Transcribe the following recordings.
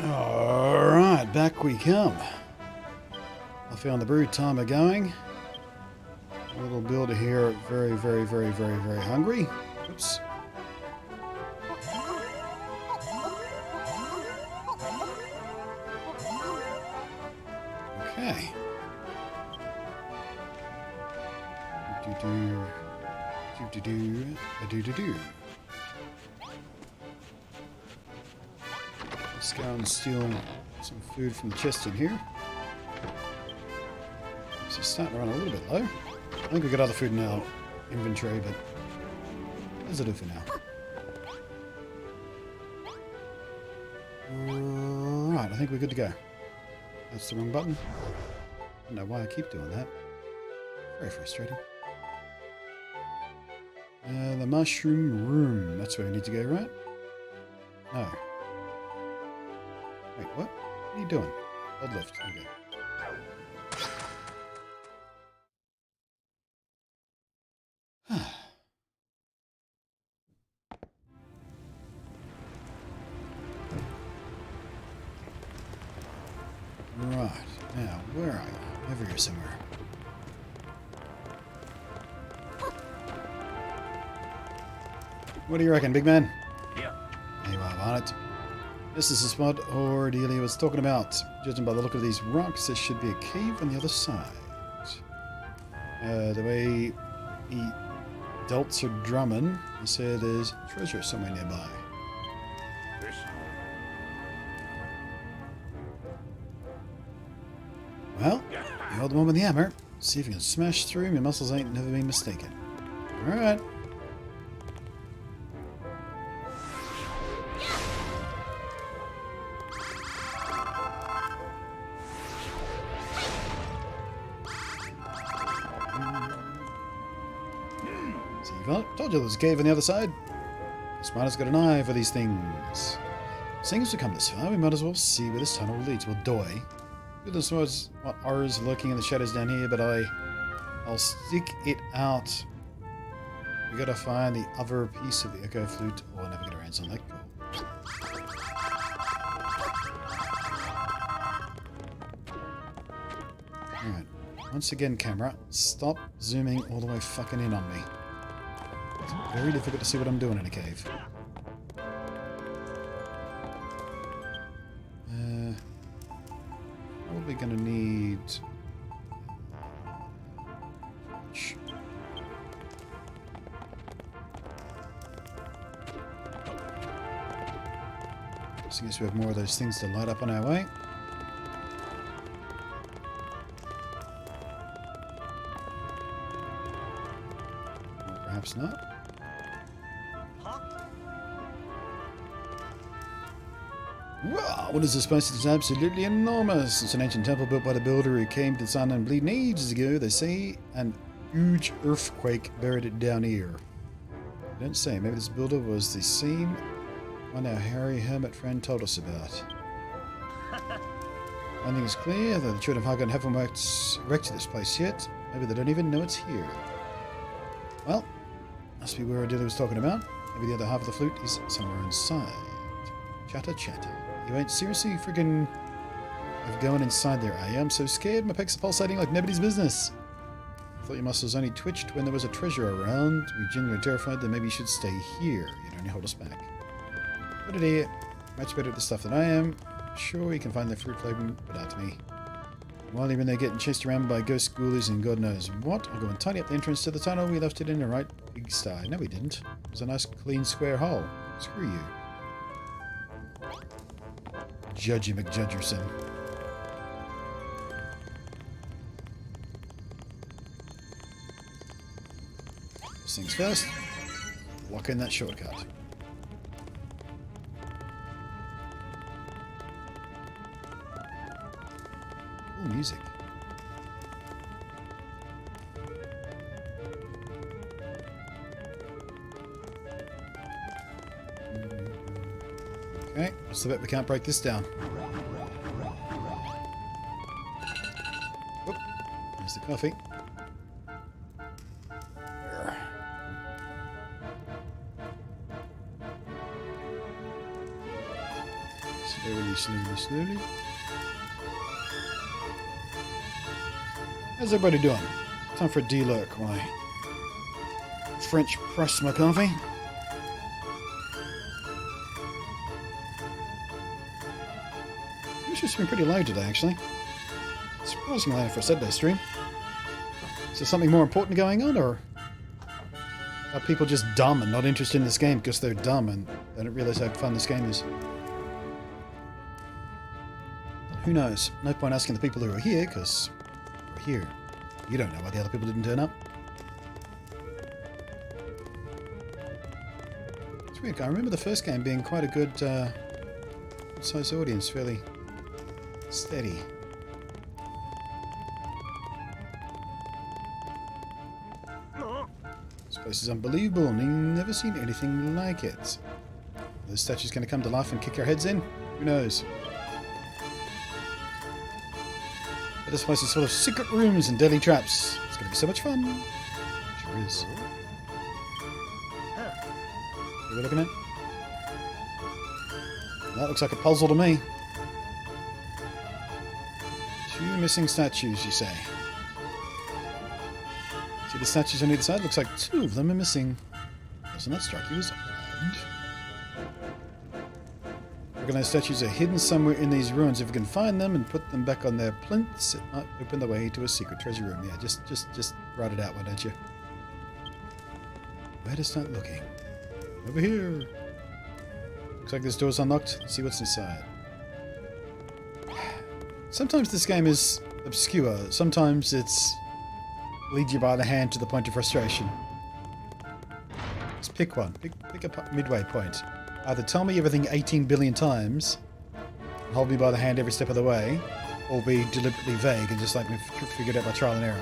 Alright, back we come. I found the brood timer going. A little builder here, very, very, very, very, very hungry. Oops. Okay. Do-do-do. Let's go and steal some food from the chest in here. So it's starting to run a little bit low. I think we've got other food in our inventory, but what does it do for now? Alright, I think we're good to go. That's the wrong button. I don't know why I keep doing that. Very frustrating. The mushroom room. That's where we need to go, right? No. Wait, what? What are you doing? Hold lift. Okay. Right. Now, where are you? Over here somewhere. What do you reckon, big man? Yeah. There you are, on it. This is the spot Ordelia was talking about. Judging by the look of these rocks, there should be a cave on the other side. The way he dealt Sir Drummond, he said there's treasure somewhere nearby. This. Well, you hold the one with the hammer. See if you can smash through him. Your muscles ain't never been mistaken. Alright. See, I told you there was a cave on the other side. Smarter's got an eye for these things. Seeing as we come this far, we might as well see where this tunnel leads. Well, doy. Goodness knows what horrors lurking in the shadows down here, but I'll stick it out. We gotta find the other piece of the echo flute, or I'll never get our hands on that gold. Alright. Once again, camera, stop zooming all the way fucking in on me. It's very difficult to see what I'm doing in a cave. Probably gonna need... I guess we have more of those things to light up on our way. Or perhaps not. Wow, what is this place? It's absolutely enormous. It's an ancient temple built by the builder who came to the sun and bleeding ages ago. They say an huge earthquake buried it down here. They don't say. Maybe this builder was the same one our hairy hermit friend told us about. One thing is clear, that the children of Hagen haven't erected this place yet. Maybe they don't even know it's here. Well, must be where Adela was talking about. Maybe the other half of the flute is somewhere inside. Chatter, chatter. You ain't seriously freaking of going inside there, are you? I'm so scared. My pecs are pulsating like nobody's business. I thought your muscles only twitched when there was a treasure around. We genuinely terrified that maybe you should stay here. You'd only hold us back. What an idiot. Much better at this stuff than I am. Sure, you can find the fruit flavor, but not to me. While you're in there getting chased around by ghost ghoulies and God knows what, I'll go and tidy up the entrance to the tunnel. We left it in the right big sty. No, we didn't. It was a nice, clean, square hole. Screw you. Judgy McJudgerson. First things first, lock in that shortcut. Cool music. Okay, what's the bet we can't break this down? Whoop, there's the coffee. Slowly, slowly, slowly. How's everybody doing? Time for a D-lurk while I French press my coffee. It's just been pretty low today, actually. Surprisingly low for a Saturday stream. Is there something more important going on, or are people just dumb and not interested in this game because they're dumb and they don't realize how fun this game is? Who knows? No point asking the people who are here, because we're here. You don't know why the other people didn't turn up. It's weird. I remember the first game being quite a good size audience, fairly steady. This place is unbelievable, and I've never seen anything like it. Are the statue's going to come to life and kick our heads in? Who knows? But this place is full of secret rooms and deadly traps. It's going to be so much fun. Sure is. What are we looking at? That looks like a puzzle to me. 2 missing statues, you say? See the statues on either side? Looks like 2 of them are missing. Doesn't that strike you as odd? Organized statues are hidden somewhere in these ruins. If we can find them and put them back on their plinths, it might open the way to a secret treasure room. Yeah, just write it out, why don't you? Where to start looking? Over here. Looks like this door's unlocked. Let's see what's inside. Sometimes this game is obscure. Sometimes it's lead you by the hand to the point of frustration. Just pick one. Pick a midway point. Either tell me everything 18 billion times and hold me by the hand every step of the way, or be deliberately vague and just let me figure it out by trial and error.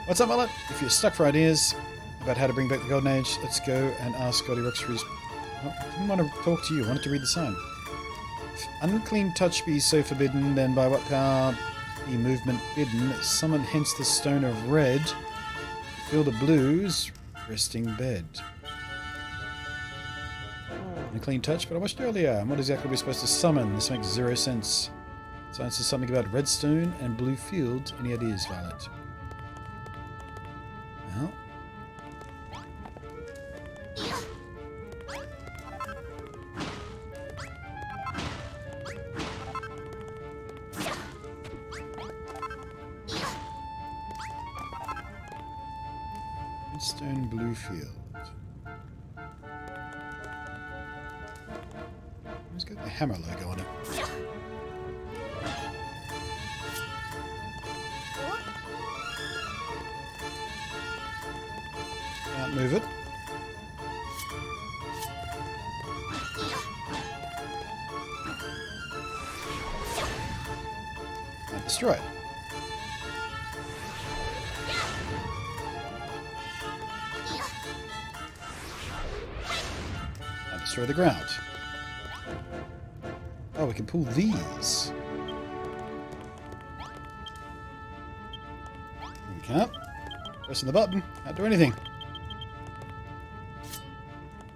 What's up, Mullet? If you're stuck for ideas about how to bring back the Golden Age, let's go and ask Scotty Rocks for his... Oh, I didn't want to talk to you. I wanted to read the sign. If unclean touch be so forbidden, then by what power be movement bidden? Summon hence the stone of red, fill the blues, resting bed. Unclean touch, but I watched earlier. And what exactly are we supposed to summon? This makes 0 sense. Science says something about redstone and blue field. Any ideas, Violet? Well. Redstone, blue field. Let's get the hammer logo on it. Can't move it. Can't destroy it. Can't destroy the ground. Oh, we can pull these. We can't. Pressing the button. Can't do anything.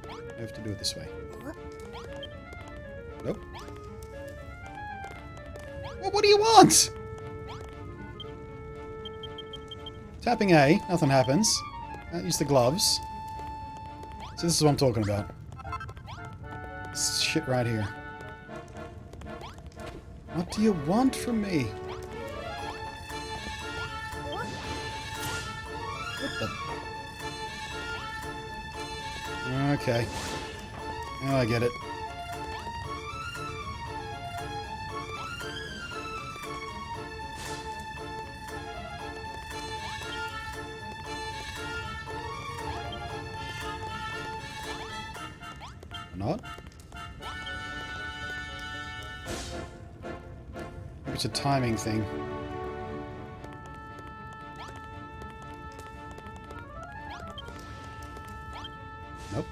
I have to do it this way. Nope. Well, what do you want? Tapping A, nothing happens. Can't use the gloves. So this is what I'm talking about. This shit right here. What do you want from me? What the? Okay. Now I get it. Or not? Maybe it's a timing thing. Nope.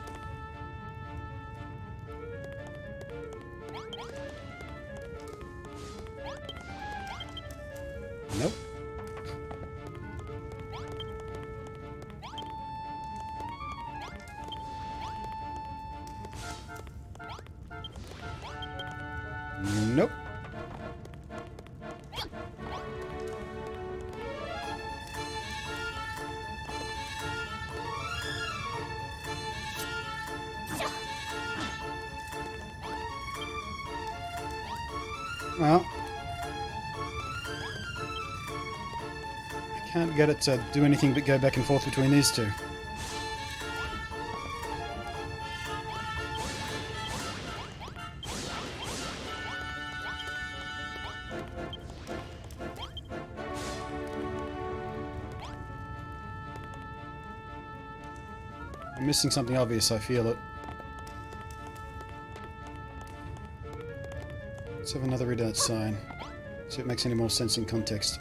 Nope. Nope. Well, I can't get it to do anything but go back and forth between these two. I'm missing something obvious, I feel it. Let's have another read out sign. See if it makes any more sense in context.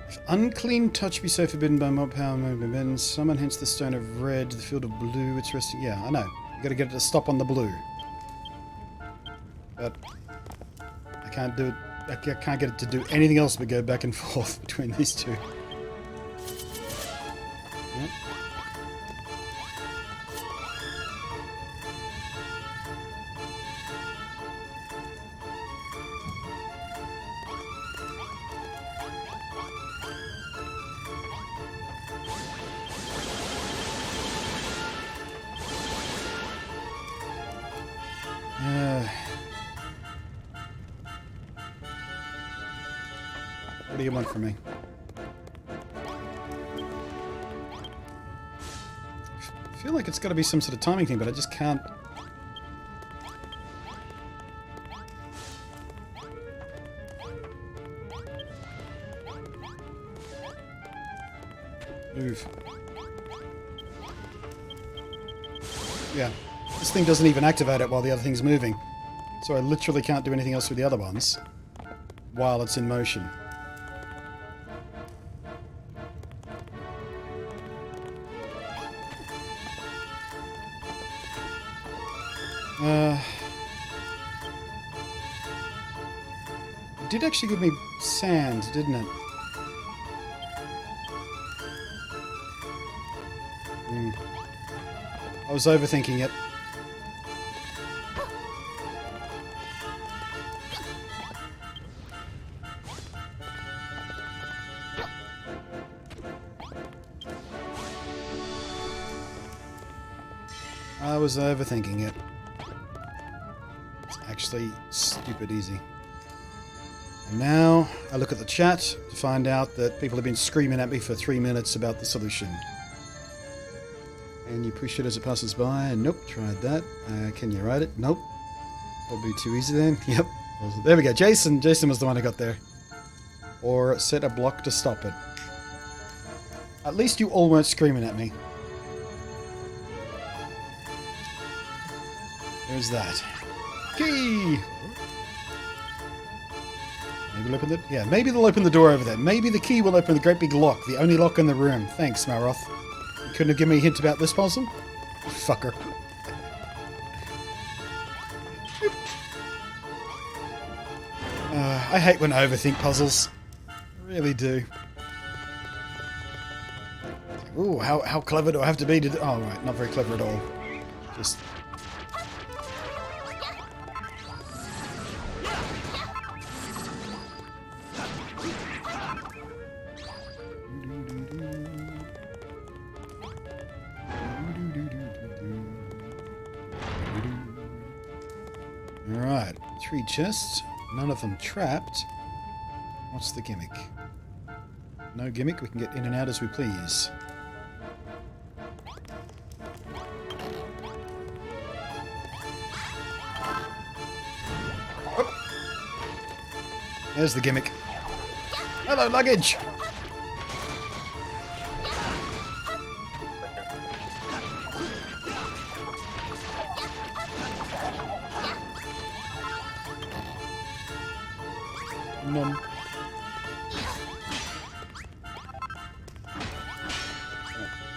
If unclean touch be so forbidden by mob power movement, summon hence the stone of red, the field of blue, it's resting. Yeah, I know. You gotta get it to stop on the blue. But I can't do it. I can't get it to do anything else but go back and forth between these two. Yep. What do you want from me? I feel like it's got to be some sort of timing thing, but I just can't. Move. Yeah. This thing doesn't even activate it while the other thing's moving. So I literally can't do anything else with the other ones while it's in motion. It did actually give me sand, didn't it? I was overthinking it. I was overthinking it. It's actually stupid easy. And now I look at the chat to find out that people have been screaming at me for 3 minutes about the solution. And you push it as it passes by. Nope, tried that. Can you ride it? Nope. Probably too easy then. Yep. There we go. Jason was the one who got there. Or set a block to stop it. At least you all weren't screaming at me. There's that. Key! Maybe we'll open the... Yeah, maybe they'll open the door over there. Maybe the key will open the great big lock. The only lock in the room. Thanks, Maroth. You couldn't have given me a hint about this puzzle? You fucker. I hate when I overthink puzzles. I really do. Ooh, how clever do I have to be to do... Oh, right, not very clever at all. Just... Alright, 3 chests, none of them trapped. What's the gimmick? No gimmick, we can get in and out as we please. Oh. There's the gimmick. Hello, luggage! None.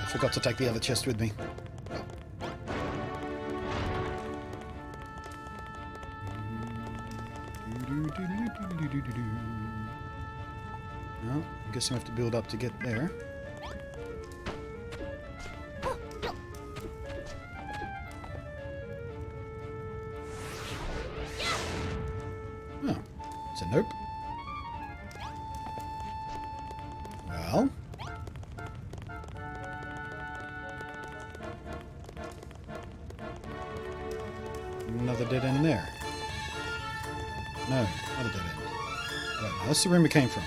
I forgot to take the other chest with me. Well, I guess I have to build up to get there. That's a nope. Well. Another dead end there. No, not a dead end. Wait, no, that's the room we came from.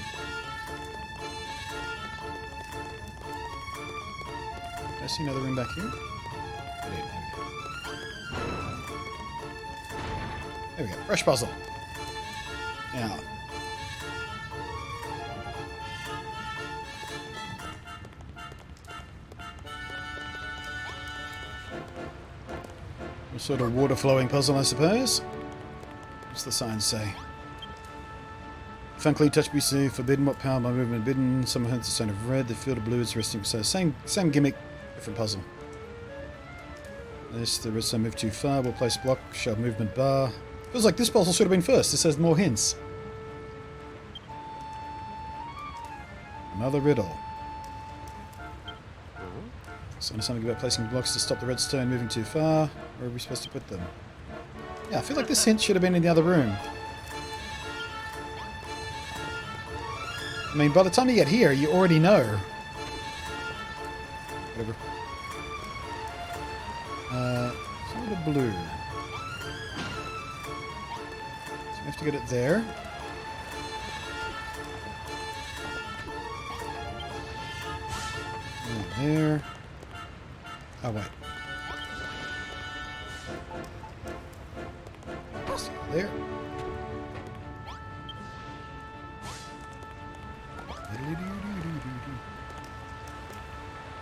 Did I see another room back here? I did. There we go. Fresh puzzle. Now. A sort of water-flowing puzzle, I suppose. What's the sign say? If unclean touch be safe, forbidden, what power by movement bidden, someone has the sign of red, the field of blue is resting. So same gimmick, different puzzle. This, the redstone move too far, we'll place block, shove movement bar. Feels like this puzzle should have been first, this has more hints. Another riddle. So something about placing blocks to stop the redstone moving too far. Where are we supposed to put them? Yeah, I feel like this hint should have been in the other room. I mean, by the time you get here, you already know. Whatever. Sort of blue. So we have to get it there. There. Oh, wait. There.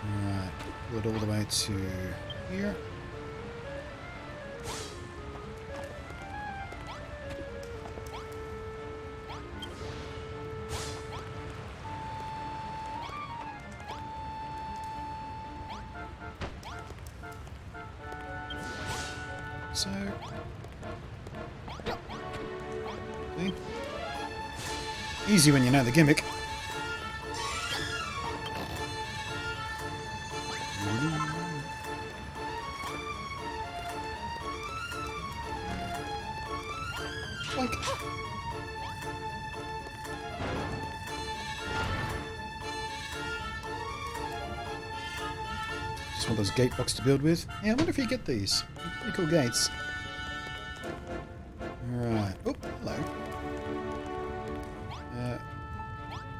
Alright, pull it all the way to here. So, see? Easy when you know the gimmick. Like, just want those gate blocks to build with. Yeah, I wonder if you get these. Pretty cool gates. Alright. Oh, hello.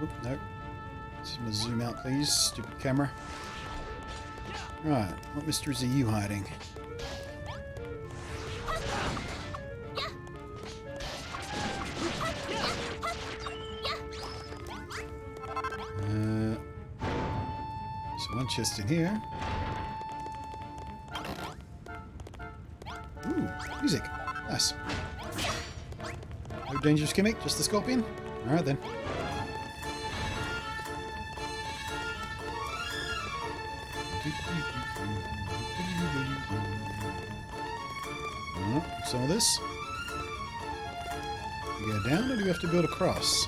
Oh, no. Just gonna zoom out, please. Stupid camera. Right. What mysteries are you hiding? There's one chest in here. Ooh, music. Nice. No dangerous gimmick, just the scorpion? Alright then. Some of this. We go down, or do we have to build across?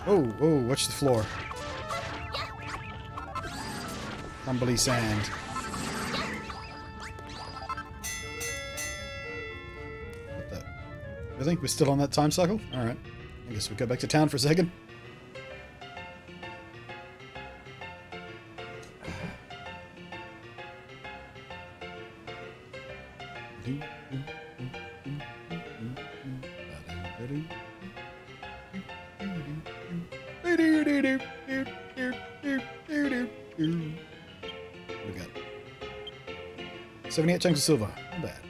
Oh, oh, watch the floor. Crumbly sand. What the? Really? We're still on that time cycle? Alright. I guess we'll go back to town for a second. What we got? 78 chunks of silver. Not bad.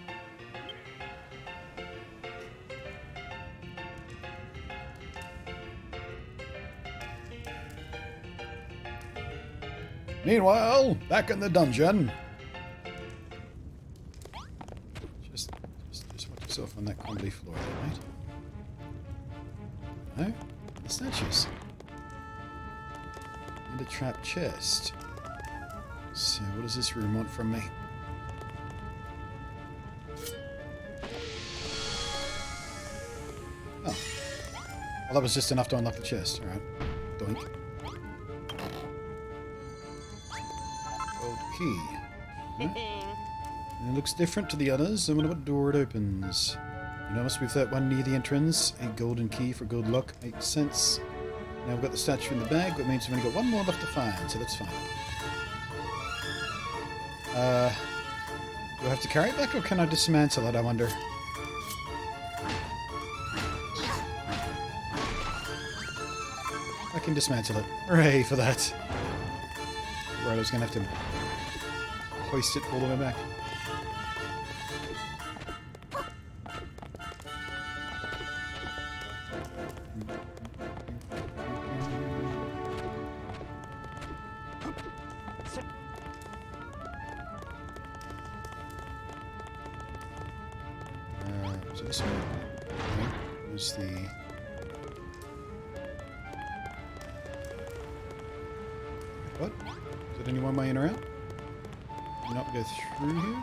Meanwhile, back in the dungeon. Just watch yourself on that crumbly floor there, mate. No? The statues. And a trapped chest. So, what does this room want from me? Oh. Well, that was just enough to unlock the chest. Alright. Doink. Gold key. Right. And it looks different to the others. I wonder what door it opens. You know, must be that one near the entrance. A golden key for gold lock. Makes sense. Now we've got the statue in the bag, which means we've only got one more left to find, so that's fine. Do I have to carry it back, or can I dismantle it, I wonder? I can dismantle it. Hooray for that. Right, I was going to have to hoist it all the way back. So this one was the... What? Is it any one way in or out? Do not go through here?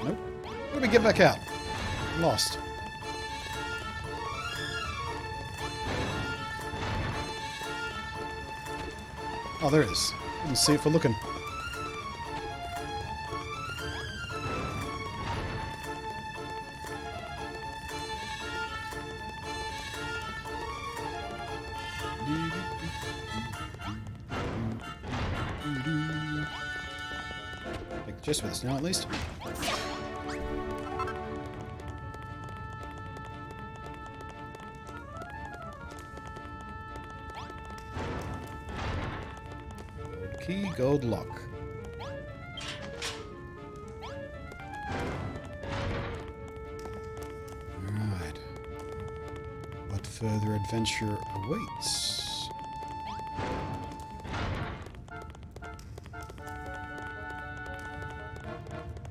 Nope. How do we get back out? I'm lost. Oh, there it is. Didn't see it for looking. Take the chest with us now, at least. Key, gold lock. Alright. What further adventure awaits?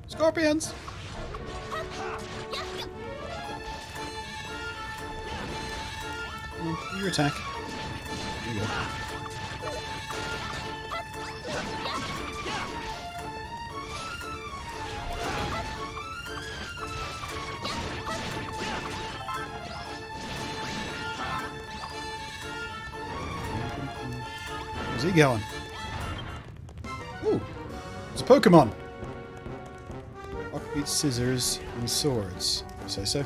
Scorpions! Come on, do your attack. There you go. Where's he going? Ooh, it's a Pokemon. Rock beats scissors and swords. You say so?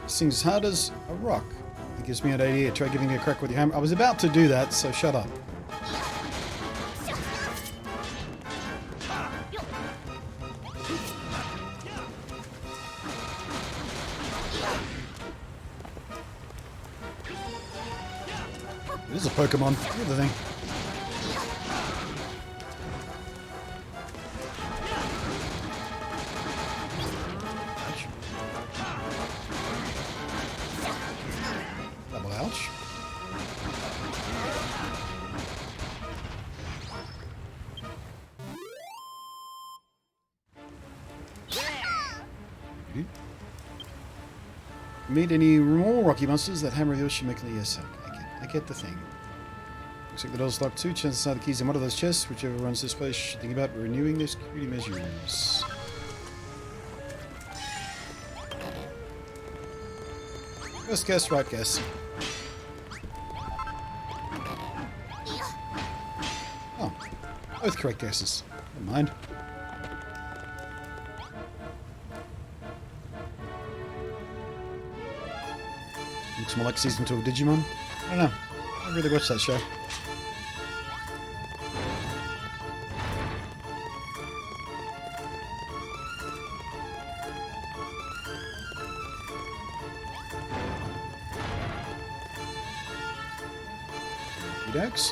This thing's as hard as a rock. It gives me an idea. Try giving it a crack with your hammer. I was about to do that, so shut up. It is a Pokemon. Look at the thing. Ouch. Double ouch. Meet any more rocky monsters that hammer the ocean make yes, I get the thing. Looks like the door's locked too. Chances are the keys in one of those chests. Whichever runs this place should think about renewing their security measures. First guess, right guess. Oh, both correct guesses. Never mind. Looks more like season 2 of Digimon. I don't know. I don't really watch that show. Dokes.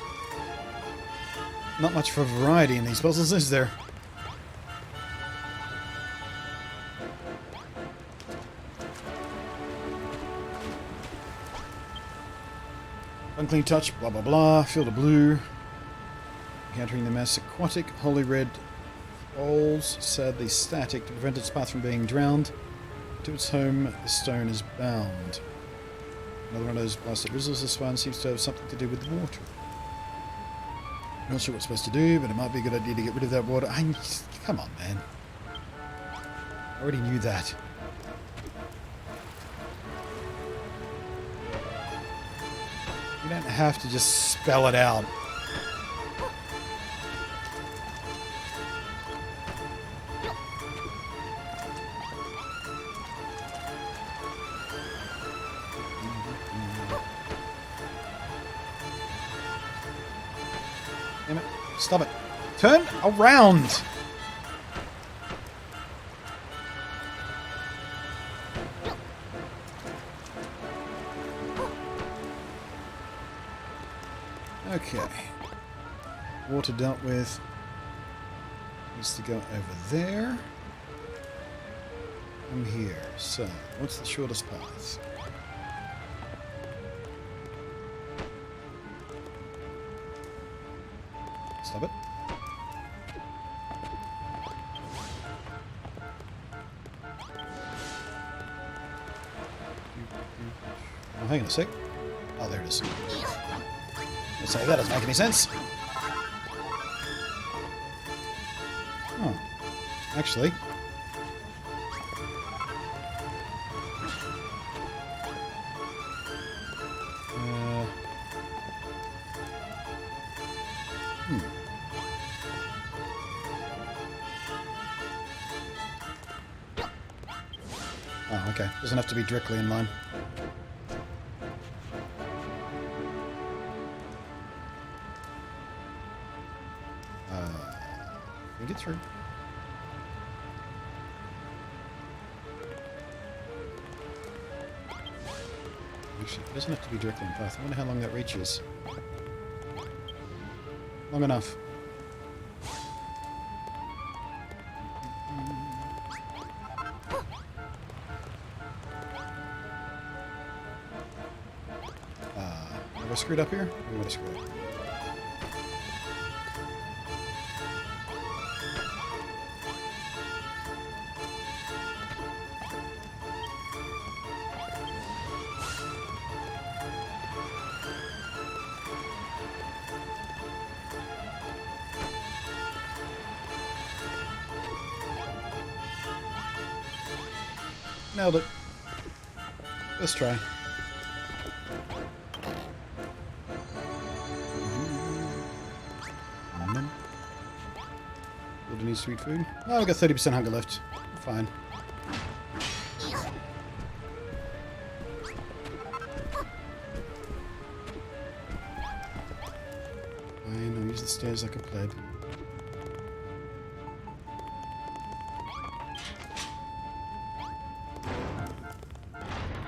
Not much for variety in these puzzles, is there? Unclean touch, blah blah blah, field of blue. Encountering the mass aquatic, holy red balls, sadly static, to prevent its path from being drowned. To its home, the stone is bound. Another one of those blasted rizzles, this one seems to have something to do with the water. I'm not sure what we're supposed to do, but it might be a good idea to get rid of that water. Come on, man. I already knew that. You don't have to just spell it out. Damn it. Stop it. Turn around! Okay. Water dealt with. Needs to go over there. I'm here. So, what's the shortest path? Stop it. Oh, hang on a sec. Oh, there it is. Let's say that doesn't make any sense. Oh, actually. Oh, okay. Doesn't have to be directly in line. We get through. Actually, it doesn't have to be directly in path. I wonder how long that reach is. Long enough. Have I screwed up here? I'm gonna screw up. Nailed it. Let's try. Building needs sweet food. Oh, we've got 30% hunger left. Fine. Fine, I'll use the stairs like a pleb.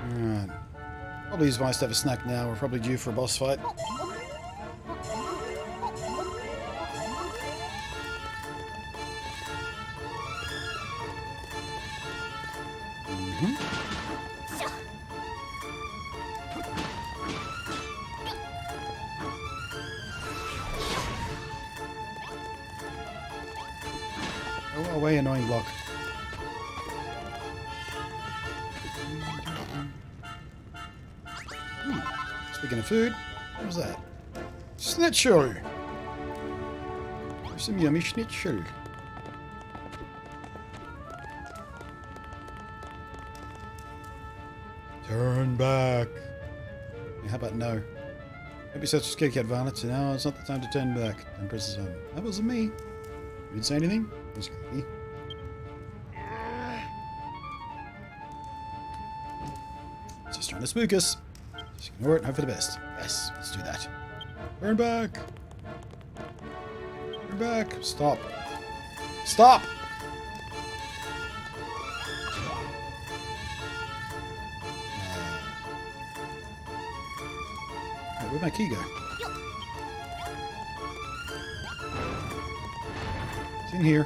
Alright. Probably use Vice to have a snack now. We're probably due for a boss fight. Oh, away, annoying block. Speaking of food, what was that? Schnitzel! Some yummy schnitzel. Turn back. Yeah, how about no? Don't be such a scaredy cat, Violet. Now it's not the time to turn back. Don't press the button. That wasn't me. You didn't say anything? It was me. Just trying to spook us. Just ignore it and hope for the best. Yes, let's do that. Turn back. Turn back. Stop. Stop! Where'd my key go? It's in here.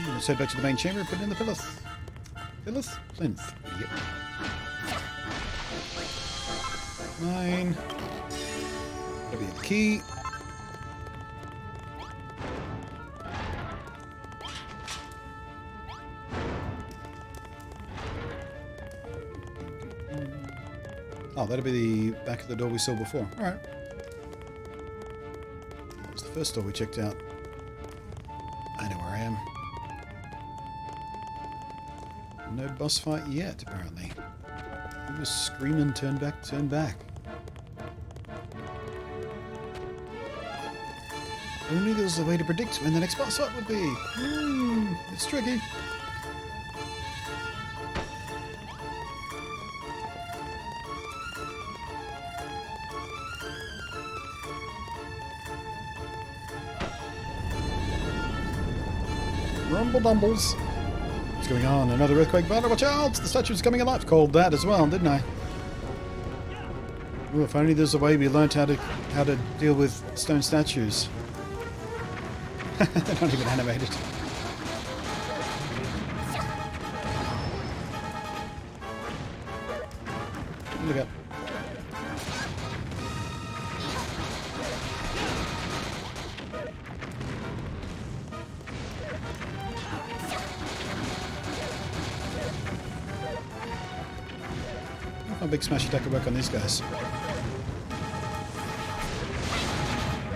Let's head back to the main chamber and put it in the pillars. Pillars? Plinth. Yep. Mine. That'll be the key. Oh, that'll be the back of the door we saw before. Alright. That was the first door we checked out. I know where I am. No boss fight yet, apparently. He was screaming, turn back, turn back. Only there was a way to predict when the next boss fight would be. It's tricky. Rumble Dumbles. What's going on? Another earthquake battle. Watch out! The statue's coming alive. Called that as well, didn't I? Ooh, if only there's a way we learnt how to deal with stone statues. They're not even animated. Look up. A big smash attack will work on these guys.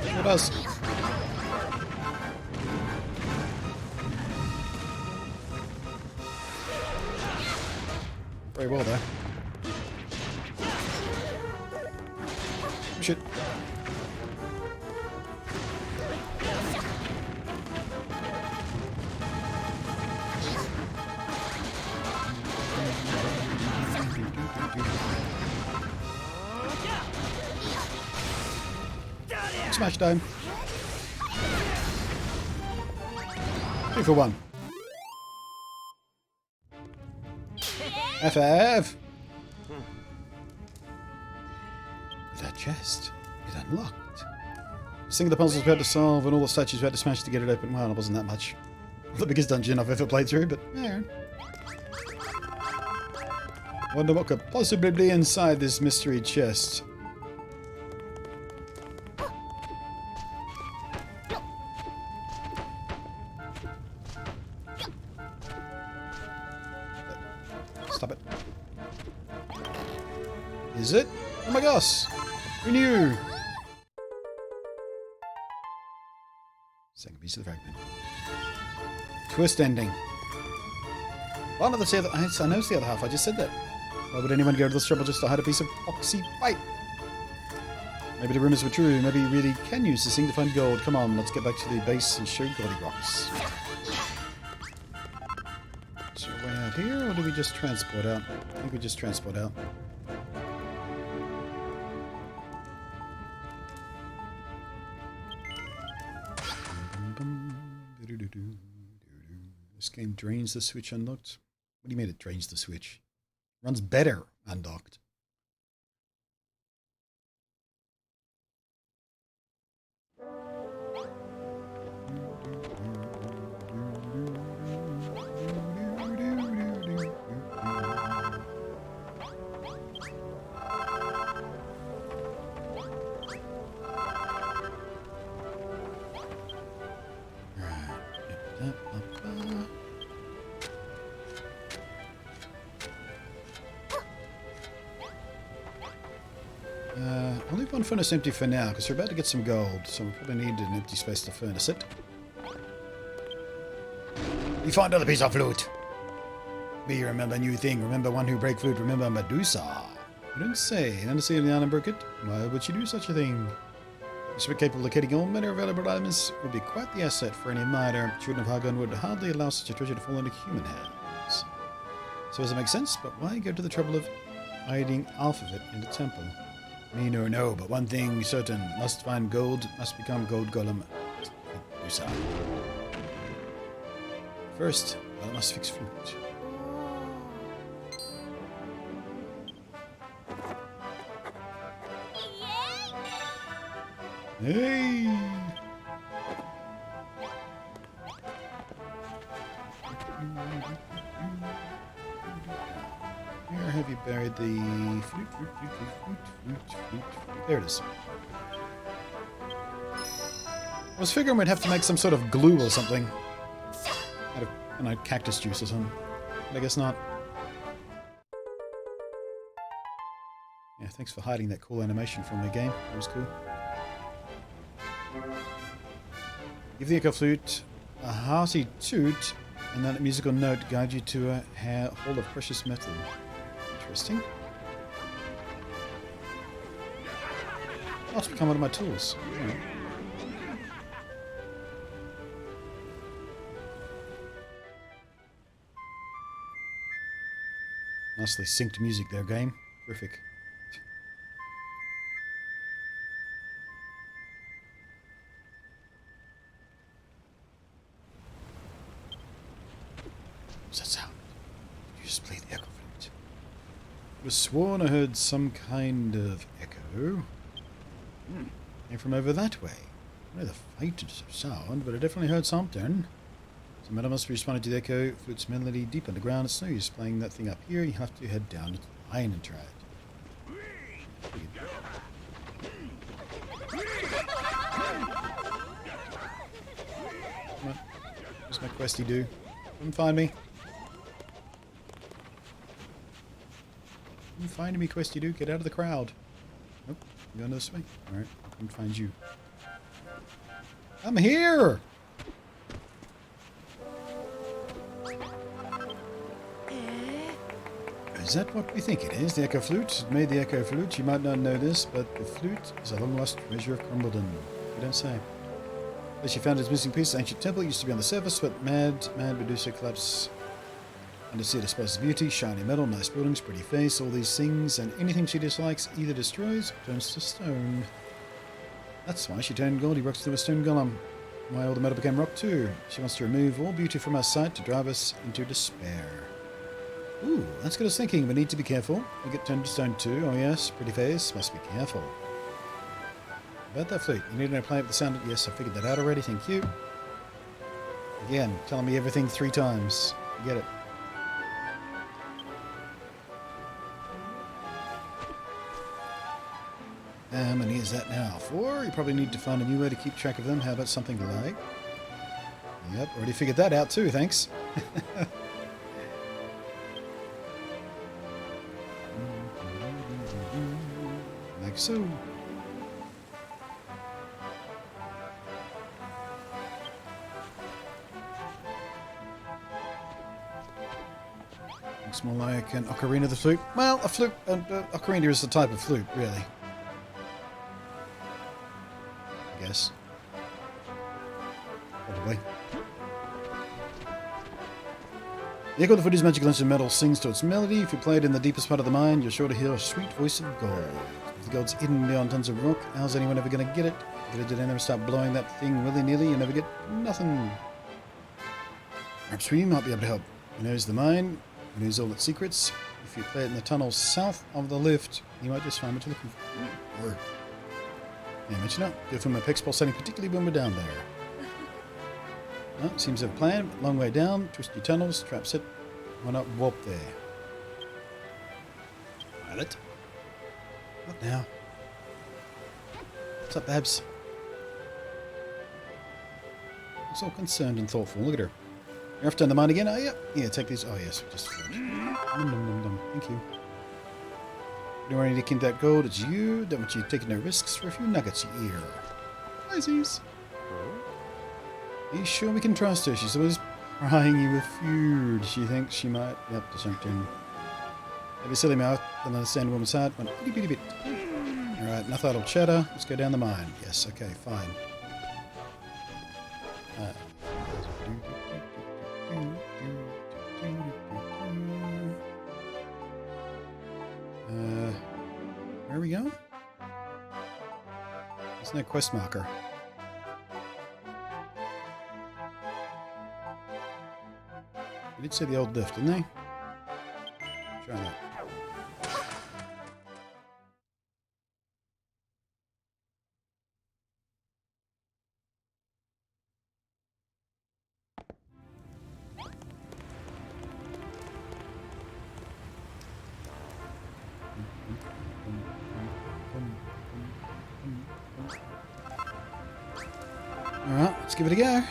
It does. Very well there. Shit. Smash time. 2 for 1. FF! With that chest, it unlocked. Seeing the puzzles we had to solve and all the statues we had to smash to get it open, well, it wasn't that much. The biggest dungeon I've ever played through, but yeah. Wonder what could possibly be inside this mystery chest. Stop it. Is it? Oh my gosh! Who knew? Second piece of the fragment. Twist ending. Well, no, that's the other. I noticed the other half. I just said that. Why would anyone go to this trouble just to hide a piece of oxy pipe? Maybe the rumors were true. Maybe you really can use this thing to find gold. Come on, let's get back to the base and show Goldilocks. So way out here, or do we just transport out? I think we just transport out. This game drains the switch unlocked. What do you mean it drains the switch? Runs better undocked. I'll leave one furnace empty for now, because we're about to get some gold, so we'll probably need an empty space to furnace it. You find another piece of flute. Me remember new thing, remember one who break flute, remember Medusa. You don't say, you understand the island broke it? Why would she do such a thing? She was capable of getting all manner of valuable items, would be quite the asset for any miner. Children of Hagon would hardly allow such a treasure to fall into human hands. So does it make sense? But why go to the trouble of hiding half of it in the temple? Me nor no, but one thing certain. Must find gold, must become gold golem. Medusa. First, I must fix flute. Hey! Where have you buried the flute? There it is. I was figuring we'd have to make some sort of glue or something. Out of, I don't know, cactus juice or something. But I guess not. Yeah, thanks for hiding that cool animation from the game. That was cool. Give the echo flute a hearty toot, and that musical note guide you to a hole of precious metal. Interesting. Oh, it's become one of my tools. Alright. Nicely synced music there, game. Terrific. What's that sound? Did you just play the echo flute? I was sworn I heard some kind of echo. Came from over that way. I know the faintest of sound, but I definitely heard something. So metal must be responding to the echo flute's melody deep underground. It's no use playing that thing up here. You have to head down to the mine and try it. Come on. What's my questy do? Come find me. Come find me, questy do. Get out of the crowd. Nope. You going this way? Alright. I'll come find you. I'm here! Is that what we think it is? The echo flute? It made the echo flute. You might not know this, but the flute is a long-lost treasure of Crumbledon. You don't say. As she found its missing piece, the ancient temple used to be on the surface, but mad Medusa collapsed under sea displays of beauty, shiny metal, nice buildings, pretty face, all these things, and anything she dislikes either destroys or turns to stone. That's why she turned Goldie Rocks into a stone golem. Why all the metal became rock too. She wants to remove all beauty from our sight to drive us into despair. Ooh, that's got us thinking. We need to be careful. We get turned to stone too. Oh yes, pretty face. Must be careful. About that flute. You need to play up the sound. Yes, I figured that out already. Thank you. Again, telling me everything 3 times. You get it. How many is that now? 4? You probably need to find a new way to keep track of them. How about something like... Yep, already figured that out too, thanks. Like so. Looks more like an ocarina of the flute. Well, a flute... ocarina is a type of flute, really. I guess. Probably. The echo of the flute is magical instrument metal sings to its melody. If you play it in the deepest part of the mind, you're sure to hear a sweet voice of gold. If the gold's hidden beyond tons of rock, how's anyone ever going to get it? Get it in there and start blowing that thing willy-nilly, you never get nothing. Perhaps we might be able to help. He knows the mine, he knows all its secrets. If you play it in the tunnel south of the lift, you might just find what you're looking for. Or, yeah, mention it. Go through my pecs pulsating, particularly when we're down there. Well, seems to have a plan. Long way down, twisty tunnels, trap set. Why not warp there? Pilot. What now? What's up, Babs? Looks all concerned and thoughtful. Look at her. You're off down the mine again, are you? Yeah, take these. Oh, yes, just float. Thank you. You don't want to keep that gold, it's you. Don't want you taking no risks for a few nuggets a year. Niceys. Are you sure we can trust her? She's always prying you with food. She thinks she might be up to something. Have a silly mouth, don't understand a woman's heart. One itty bitty bit. Alright, enough idle chatter. Let's go down the mine. Yes, okay, fine. Where are we going? There's no quest marker. They did say the old lift, didn't they? Try that. Alright, let's give it a go.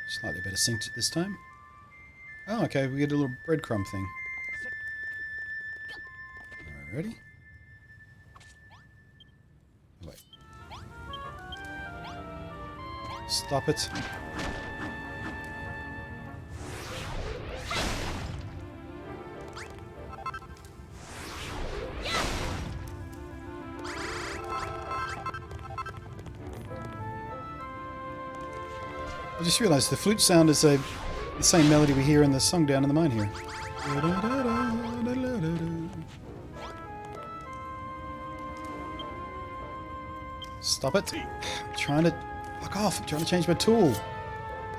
Slightly better synced this time. Oh, okay, we get a little breadcrumb thing. Alrighty. Wait. Stop it. I just realised the flute sound is the same melody we hear in the song down in the mine here. Stop it. I'm trying to... Fuck off. I'm trying to change my tool.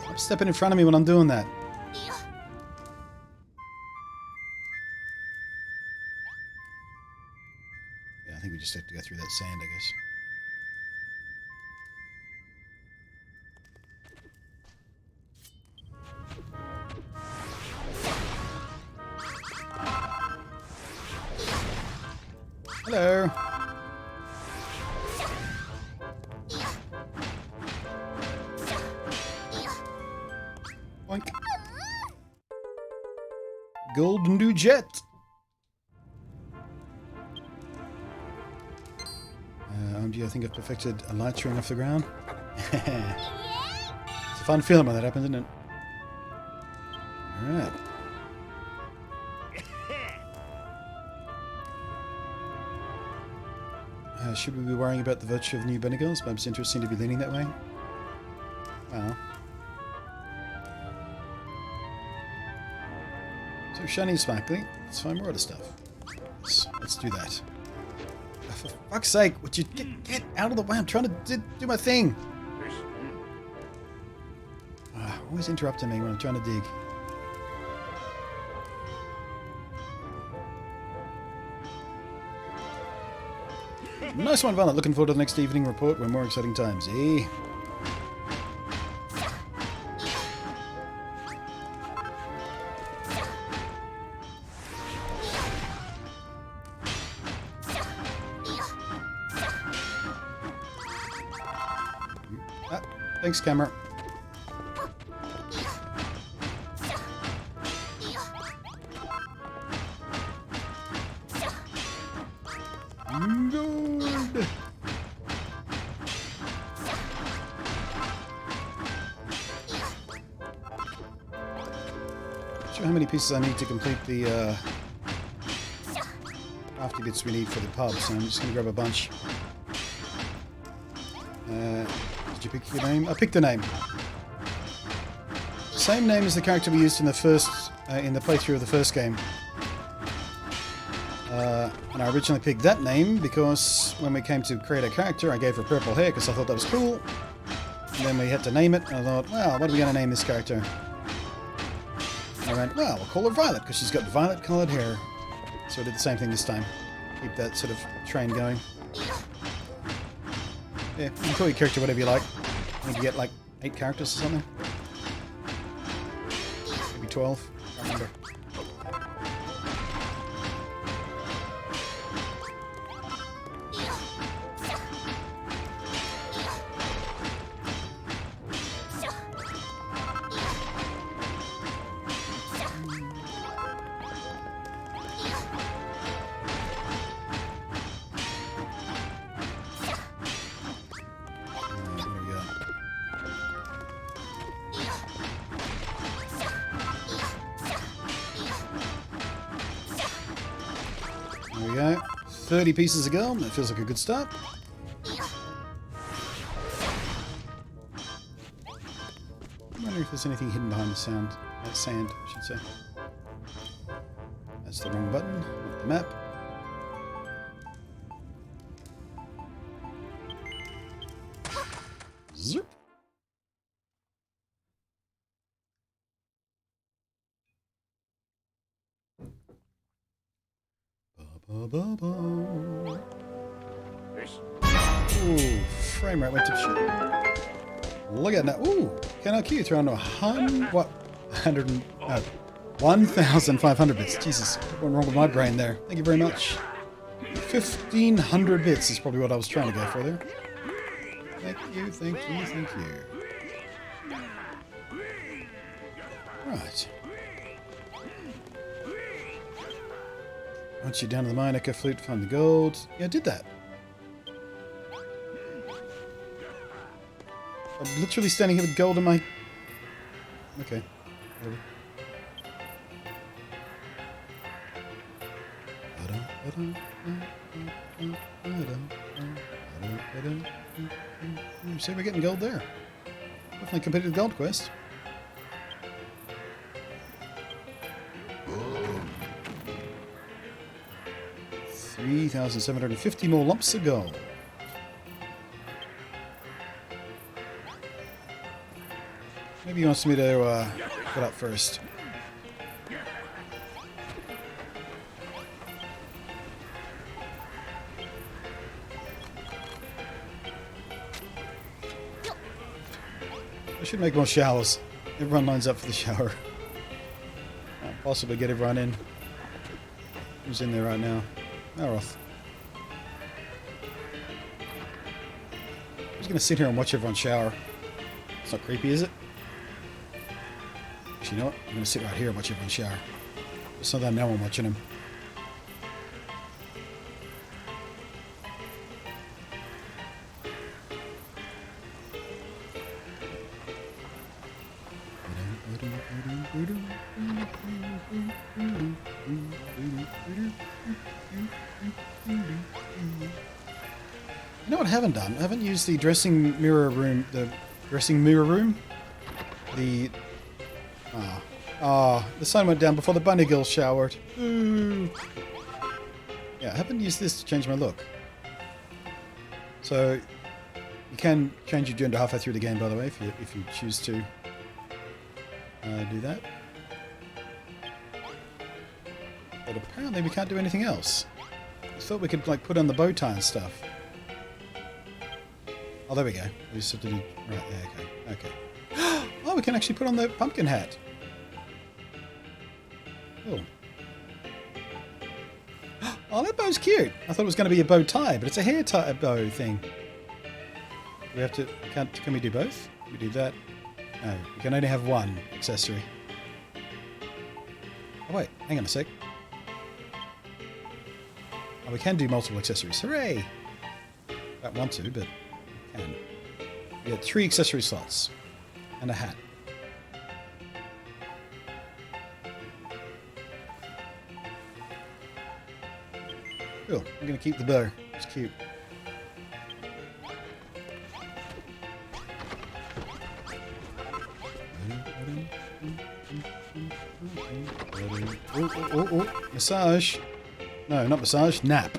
Stop stepping in front of me when I'm doing that. Yeah, I think we just have to go through that sand, I guess. Hello. Boink. Golden new jet. OMG, I think I've perfected a light string off the ground. It's a fun feeling when that happens, isn't it? Alright. Should we be worrying about the virtue of new Benegals? Perhaps interesting to be leaning that way. Well. So shiny and sparkly. Let's find more other stuff. Let's do that. Oh, for fuck's sake, would you get out of the way? I'm trying to do my thing. Always interrupting me when I'm trying to dig. Nice one, Violet. Looking forward to the next evening report when more exciting times, eh? Ah, thanks, camera. Good. Not sure how many pieces I need to complete the crafty bits we need for the pub, so I'm just going to grab a bunch. Did you pick your name? I picked the name. Same name as the character we used in the first, in the playthrough of the first game. And I originally picked that name because when we came to create a character, I gave her purple hair because I thought that was cool. And then we had to name it, and I thought, well, what are we going to name this character? And I went, well, we'll call her Violet because she's got violet-coloured hair. So I did the same thing this time. Keep that sort of train going. Yeah, you can call your character whatever you like. I think you get like 8 characters or something. Maybe 12. I can't remember. There we go. 30 pieces of gold. That feels like a good start. I wonder if there's anything hidden behind the sand, I should say. That's the wrong button. Not the map. Zoop. Ooh, frame rate went to shit. Look at that. Ooh, cannot queue thrown to 1,500 bits. Jesus, what went wrong with my brain there? Thank you very much. 1,500 bits is probably what I was trying to go for there. Thank you, thank you, thank you. Right. Once you're down to the mine, echo flute, find the gold. Yeah, I did that. I'm literally standing here with gold in my... Okay. Whatever. See, we're getting gold there. Definitely completed the gold quest. $3,750 more lumps of gold. Maybe he wants me to put up first. I should make more showers. Everyone lines up for the shower. I'll possibly get everyone in. Who's in there right now? Maroth. I'm just going to sit here and watch everyone shower. It's not creepy, is it? Actually, you know what? I'm going to sit right here and watch everyone shower. Just so that I know I'm watching them. You know what I haven't done? I haven't used the dressing mirror room. The dressing mirror room. The the sun went down before the bunny girl showered. Ooh. Yeah, I haven't used this to change my look. So you can change your gender halfway through the game, by the way, if you choose to do that. But apparently we can't do anything else. I thought we could like put on the bow tie and stuff. Oh, there we go. We just have to do... Right, yeah, okay. Oh, we can actually put on the pumpkin hat. Oh. Oh, that bow's cute. I thought it was going to be a bow tie, but it's a hair tie bow thing. We have to... Can we do both? Can we do that? No, we can only have one accessory. Oh, wait. Hang on a sec. Oh, we can do multiple accessories. Hooray! I don't want to, but... And we had 3 accessory slots and a hat. Cool. I'm going to keep the bow. It's cute. Oh. Massage. No, not massage. Nap.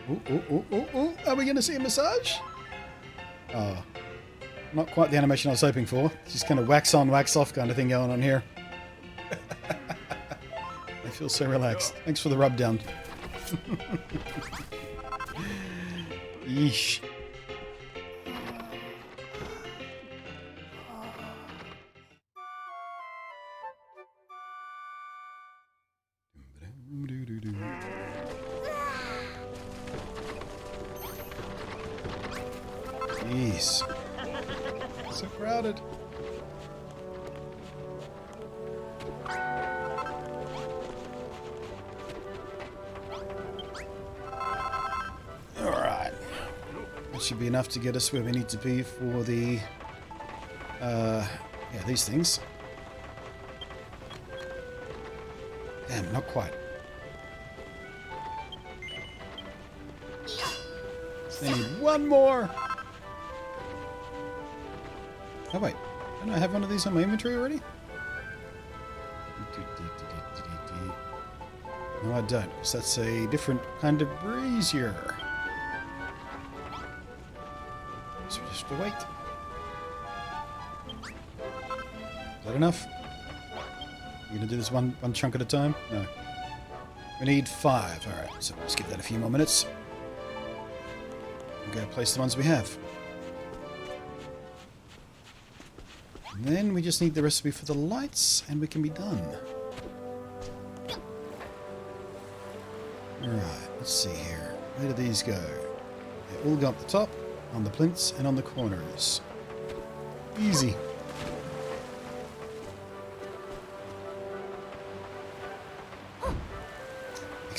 Oh. Are we going to see a massage? Oh. Not quite the animation I was hoping for. It's just kind of wax on, wax off kind of thing going on here. I feel so relaxed. Thanks for the rub down. Yeesh. Jeez. So crowded. Alright. That should be enough to get us where we need to be for the... yeah, these things. Damn, not quite. So they need one more! Oh wait, don't I have one of these on my inventory already? No, I don't, because that's a different kind of brazier. So we just have to wait. Is that enough? You gonna do this one chunk at a time? No. We need 5. Alright, so let's give that a few more minutes. We'll go place the ones we have. And then we just need the recipe for the lights, and we can be done. Alright, let's see here. Where do these go? They all go up the top, on the plinths, and on the corners. Easy.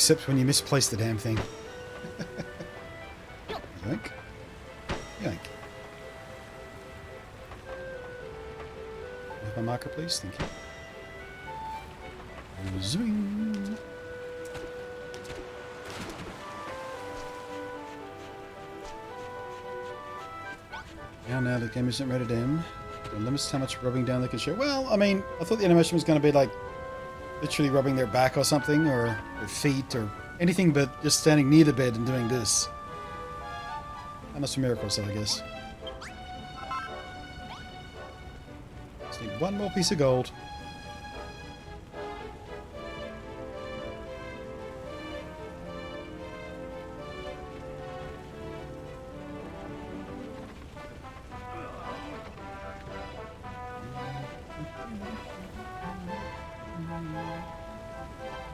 Except when you misplace the damn thing. Yoink. Yoink. Have my marker, please? Thank you. Zoom. Now the game isn't rated M. It limits how much rubbing down they can show. Well, I mean, I thought the animation was going to be like literally rubbing their back or something, or their feet, or anything but just standing near the bed and doing this. And that's a miracle, so I guess. Just need one more piece of gold.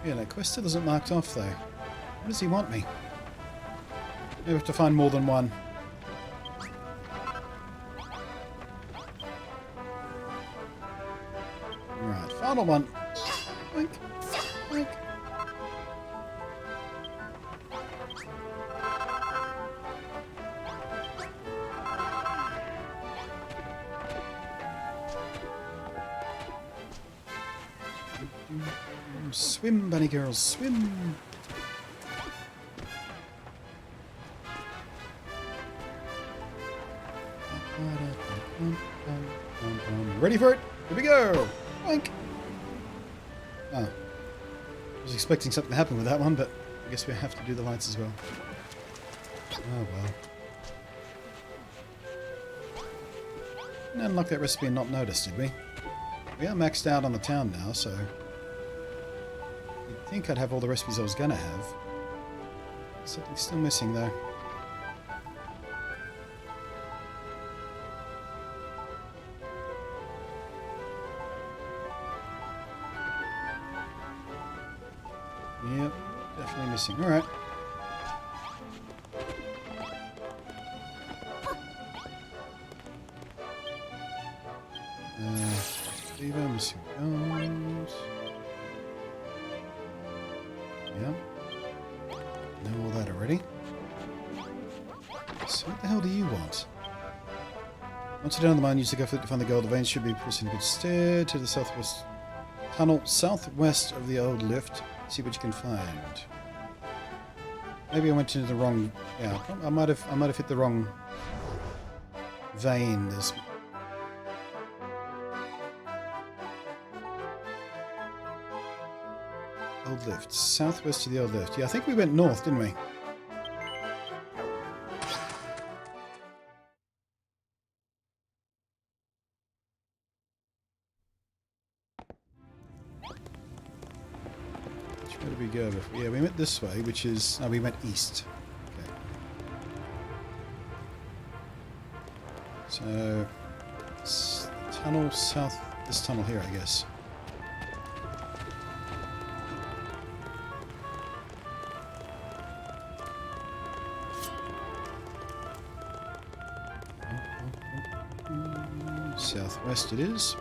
Yeah, that quest still isn't marked off, though. What does he want me? Maybe we have to find more than one. Right, final one. Oink. Oink. Swim, bunny girls, swim! Ready for it? Here we go! Boink! Oh. I was expecting something to happen with that one, but I guess we have to do the lights as well. Oh well. Didn't unlock that recipe and not notice, did we? We are maxed out on the town now, so... I think I'd have all the recipes I was gonna have. Something's still missing though. Yep, definitely missing. Alright. Fever, missing bones. Yep. Know all that already. So what the hell do you want? Once you're down the mine, use the go to find the gold. The veins should be put in good stead. To the southwest tunnel, southwest of the old lift. See what you can find. Maybe I went into the wrong. Yeah, I might have hit the wrong vein. There's old lift. Southwest of the old lift. Yeah, I think we went north, didn't we? Which way did we go before? Yeah, we went this way, which is... Oh, we went east. Okay. So... tunnel south... This tunnel here, I guess. Southwest it is.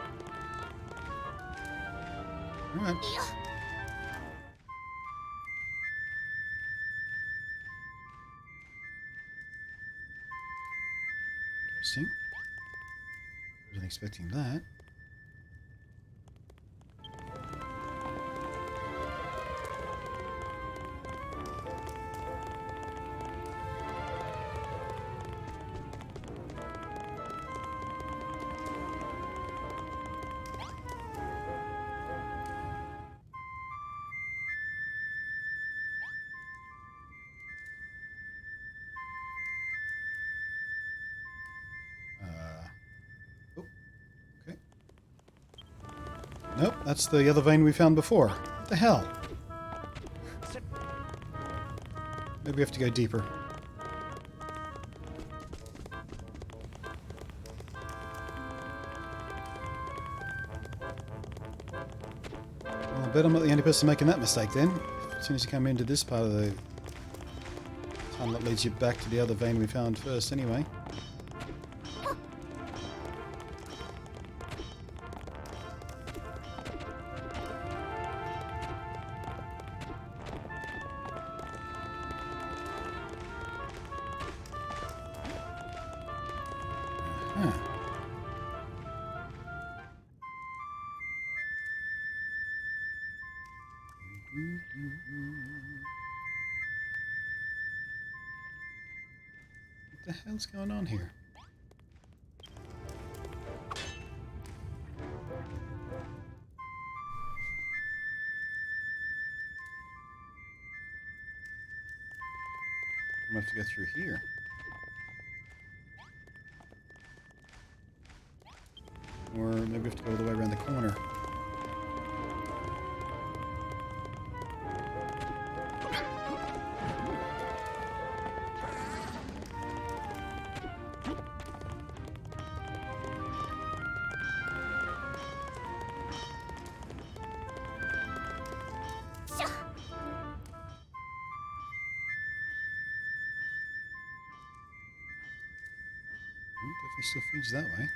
Alright. Interesting. Wasn't expecting that. Nope, that's the other vein we found before. What the hell? Maybe we have to go deeper. Well, I bet I'm not the only person making that mistake then. As soon as you come into this part of the tunnel, that leads you back to the other vein we found first anyway. What the hell's going on here? I'm gonna have to go through here. Or maybe we have to go all the way around the corner. Definitely still feeds that way.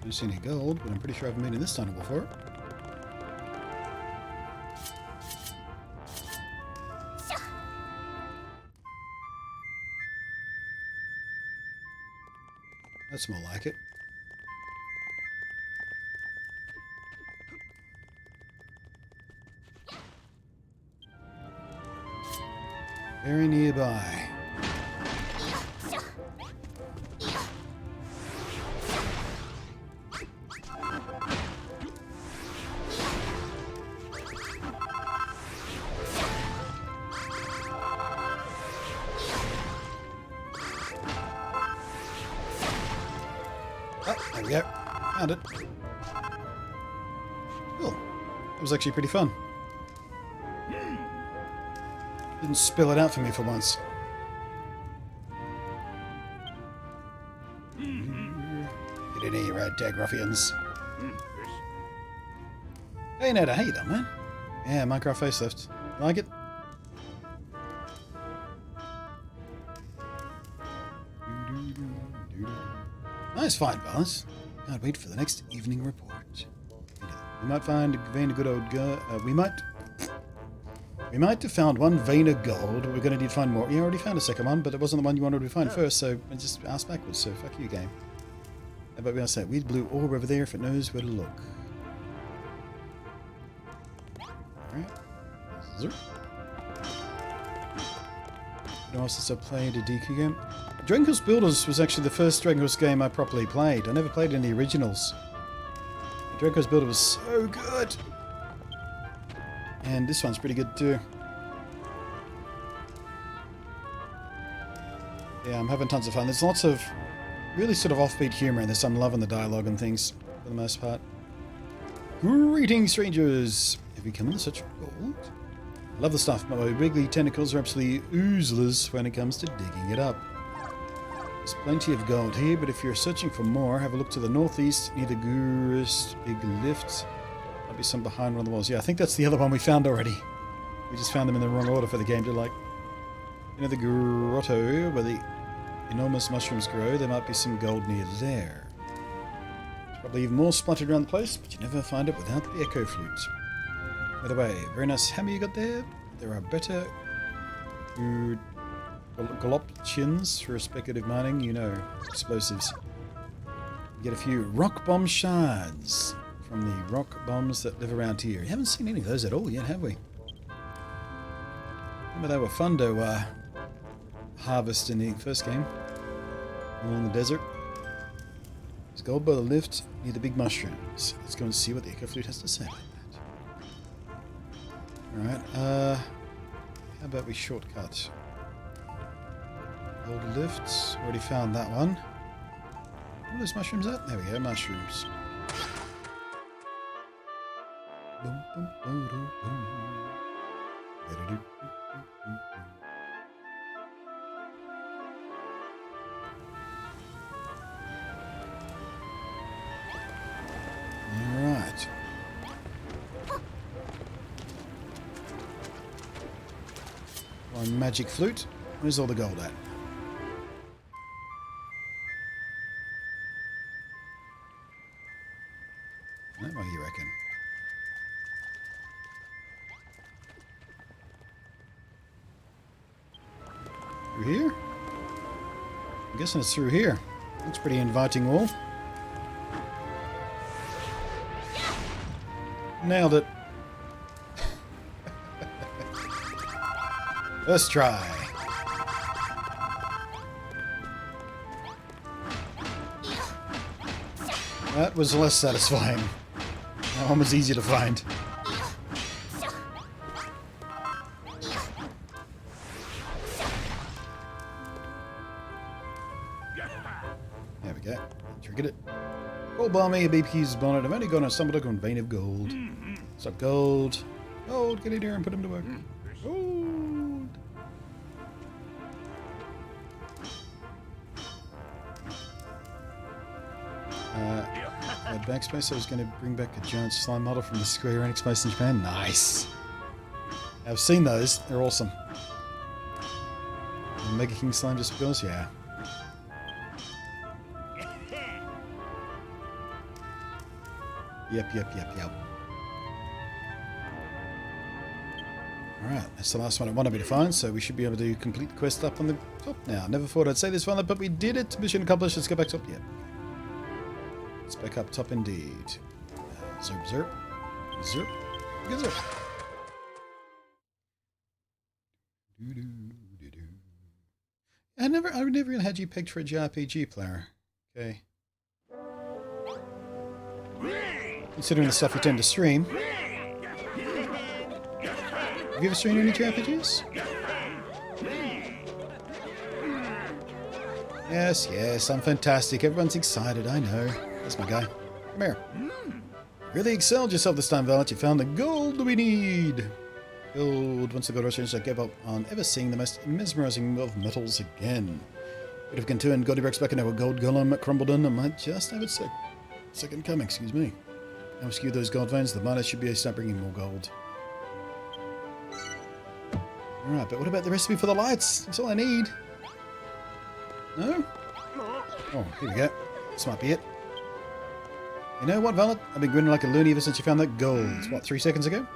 I've seen any gold, but I'm pretty sure I've made in this tunnel before. That's more like it. Very nearby. Oh, there we go. Found it. Cool. It was actually pretty fun. Didn't spill it out for me for once. Get in here, right tag ruffians. Hey Neda, how you doing, man? Yeah, Minecraft facelift. Like it? Nice find, fellas. Can't wait for the next evening report. We might find a vein of good old gold. We might have found one vein of gold. We're going to need to find more. You already found a second one, but it wasn't the one you wanted to find first, so I just asked backwards, so fuck you, game. How about we ask that weird blue orb over there if it knows where to look? Alright. Zerp. What else is I playing a DQ game? Dragon Quest Builders was actually the first Dragon Quest game I properly played. I never played any originals. Dragon Quest Builder was so good! And this one's pretty good too. Yeah, I'm having tons of fun. There's lots of really sort of offbeat humor in this. I'm loving the dialogue and things for the most part. Greetings, strangers! Have you come in search for gold? I love the stuff, but my wiggly tentacles are absolutely oozless when it comes to digging it up. There's plenty of gold here, but if you're searching for more, have a look to the northeast near the Gurist Big Lift. Might be some behind one of the walls. Yeah, I think that's the other one we found already. We just found them in the wrong order for the game to like. You know, the grotto where the enormous mushrooms grow, there might be some gold near there. There's probably even more splattered around the place, but you never find it without the echo flute. By the way, very nice hammer you got there. There are better galopchins for speculative mining, you know, explosives. You get a few rock bomb shards from the rock bombs that live around here. You haven't seen any of those at all yet, have we? Remember they were fun to harvest in the first game. Along the desert. There's gold by the lift near the big mushrooms. Let's go and see what the echo flute has to say about that. Alright, how about we shortcut? Gold lifts. Already found that one. Where are those mushrooms at? There we go, mushrooms. Boom, boom, boom, boom, boom. Alright. One magic flute. Where's all the gold at? What do you reckon? Through here? I'm guessing it's through here. Looks pretty inviting wall. Nailed it. Let's try. That was less satisfying. That one was easy to find. There we go. Triggered it. Gold bar me, a BP's bonnet. I've only got a stumbled on vein of gold. What's up, gold? Gold, get in here and put him to work. Gold. Backspace, I was going to bring back a giant slime model from the Square Enix place in Japan. Nice. I've seen those. They're awesome. And Mega King slime just goes, yeah. Yep. Alright, that's the last one it wanted me to find, so we should be able to complete the quest up on the top now. Never thought I'd say this one, but we did it. Mission accomplished. Let's go back top. Yep. It's back up top indeed. Zerp. Good zerp. I never even had you pegged for a JRPG player. Okay. Considering the stuff you tend to stream. Have you ever streamed any JRPGs? Yes, I'm fantastic. Everyone's excited, I know. That's my guy. Come here. Really excelled yourself this time, Valet. You found the gold we need. Gold. Once the gold rush finished, I gave up on ever seeing the most mesmerizing of metals again. But if we can turn Goldilocks back into a gold golem at Crumbledon, I might just have its second coming, excuse me. Now skew those gold veins, the miners should be able to start bringing more gold. Alright, but what about the recipe for the lights? That's all I need. No? Oh, here we go. This might be it. You know what, Valet? I've been grinning like a loony ever since you found that gold. What, 3 seconds ago?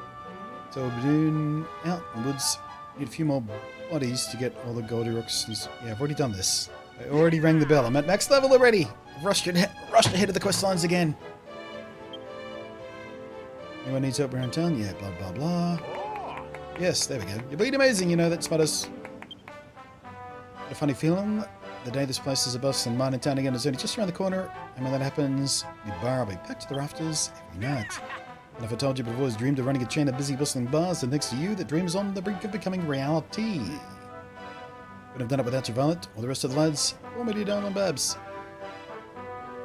So we're doing out in the woods. Need a few more bodies to get all the Goldilocks. Yeah, I've already done this. I already rang the bell. I'm at max level already. I've rushed ahead of the quest lines again. Anyone needs help around town? Yeah, blah, blah, blah. Yes, there we go. You're bleeding amazing, you know, that's about us. A funny feeling. The day this place is a bust and mine in town again is only just around the corner, and when that happens, the bar will be packed to the rafters every night. And if I told you I've always dreamed of running a chain of busy bustling bars, then thanks to you, that dream is on the brink of becoming reality. Couldn't have done it without you, Violet, or the rest of the lads, or my dear darling Babs.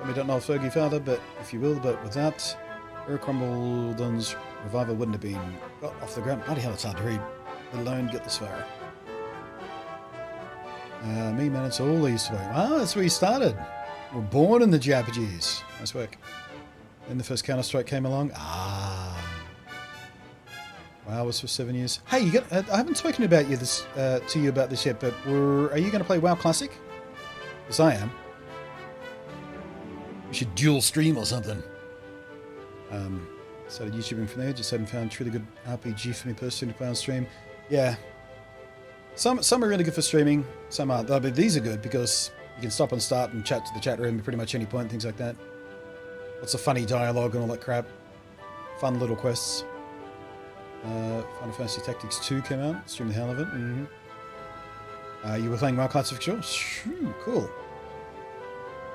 We don't know Fergie father, but if you will, but without her, Crumbledon's revival wouldn't have been got off the ground. Bloody hell, it's hard to read, let alone get this far. Me, man, it's all these way. Wow, that's where you started. We're born in the JRPGs. Nice work. Then the first Counter-Strike came along. Ah. WoW was for 7 years. Hey, you got? I haven't spoken about you to you about this yet, but are you going to play WoW Classic? Because I am. We should dual stream or something. Started YouTubing from there. Just hadn't found a truly good RPG for me personally to play on stream. Yeah. Some are really good for streaming, some aren't. But these are good because you can stop and start and chat to the chat room at pretty much any point, things like that. Lots of funny dialogue and all that crap. Fun little quests. Final Fantasy Tactics 2 came out, streamed the hell of it. You were playing WoW Classic, sure? Shoo, cool.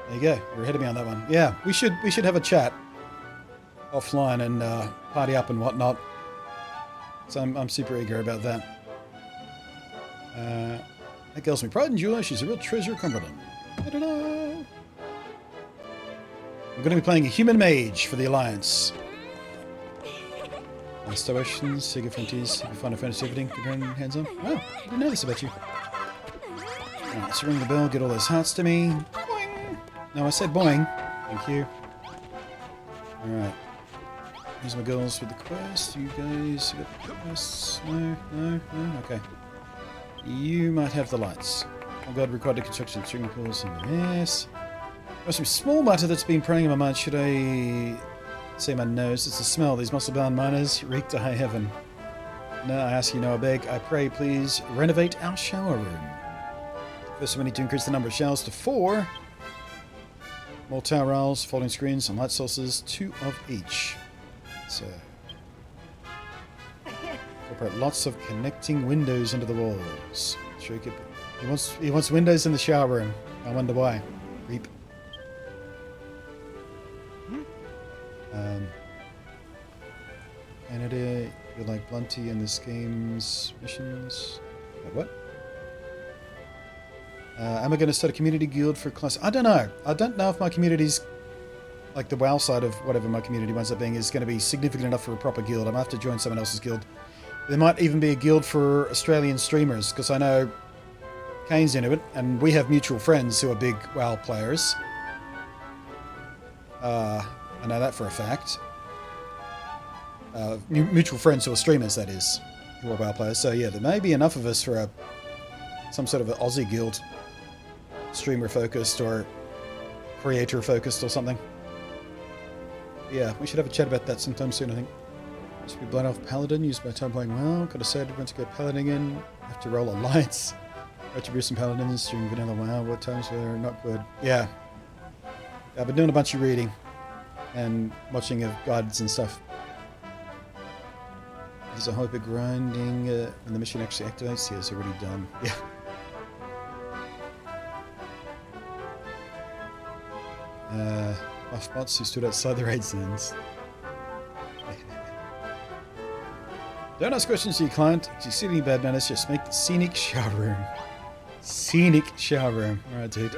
There you go, you're ahead of me on that one. Yeah, we should have a chat offline and party up and whatnot. So I'm super eager about that. That girl's my pride and joy. She's a real treasure of Cumberland. Ta-da-da! I'm going to be playing a human mage for the Alliance. Star Oceans, Sega Frontiers, Final Fantasy, everything. Good run, hands on. Oh, I didn't know this about you. Alright, let's ring the bell, get all those hearts to me. Boing! No, I said boing. Thank you. Alright. Here's my girls with the quest. You guys got the quests? No? Okay. You might have the lights. Oh god, required to construction string pools and yes. There's some small matter that's been preying on my mind. Should I say my nose. It's the smell. These muscle-bound miners reek to high heaven. No, I ask you, no, I beg, I pray, please renovate our shower room. First, we need to increase the number of showers to 4. More towel rails, folding screens, and light sources, 2 of each. So, incorporate lots of connecting windows into the walls. Sure, he wants windows in the shower room. I wonder why. Reap. Canada, you're like Blunty in this game's missions. Wait, what? Am I going to start a community guild for class? I don't know. I don't know if my community's, like the WoW side of whatever my community winds up being, is going to be significant enough for a proper guild. I might have to join someone else's guild. There might even be a guild for Australian streamers, because I know Kane's into it, and we have mutual friends who are big WoW players. I know that for a fact. Mutual friends who are streamers, that is, who are WoW players. So yeah, there may be enough of us for some sort of an Aussie guild, streamer focused or creator focused or something. Yeah, we should have a chat about that sometime soon, I think. Used to be Blood Elf Paladin, used my time playing WoW. Could have said once to go Paladin again, have to roll alliance. Retribution Paladins during vanilla WoW. What times were not good? Yeah. I've been doing a bunch of reading and watching of guides and stuff. There's a hope of grinding and the mission actually activates. Yeah, it's already done. Yeah. Buff bots who stood outside the raid zones. Don't ask questions to your client. If you see any bad manners, just make the scenic shower room. Scenic shower room. Alright, dude.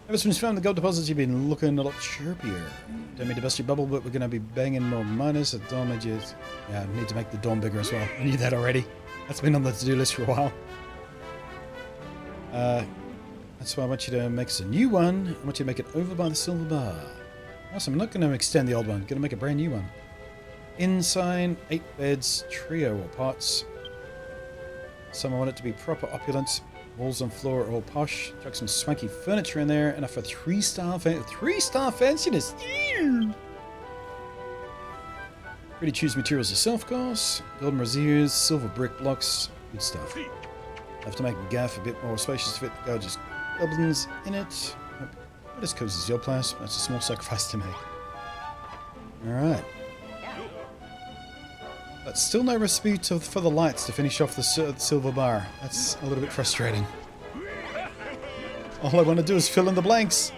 Ever since you found the gold deposits, you've been looking a lot chirpier. Don't mean to bust your bubble, but we're going to be banging more miners at dawn. Yeah, I need to make the dawn bigger as well. I knew that already. That's been on the to-do list for a while. That's why I want you to make us a new one. I want you to make it over by the silver bar. Awesome. I'm not going to extend the old one. I'm going to make a brand new one. Inside, 8 beds, trio or parts. Some I want it to be proper opulent. Walls and floor are all posh. Chuck some swanky furniture in there. Enough for 3-star fanciness. Pretty choose materials yourself, of course. Golden braziers, silver brick blocks. Good stuff. Have to make a gaff a bit more spacious to fit the gorgeous goblins in it. Not as cozy as your place. That's a small sacrifice to make. Alright. But still no recipe for the lights to finish off the silver bar. That's a little bit frustrating. All I want to do is fill in the blanks.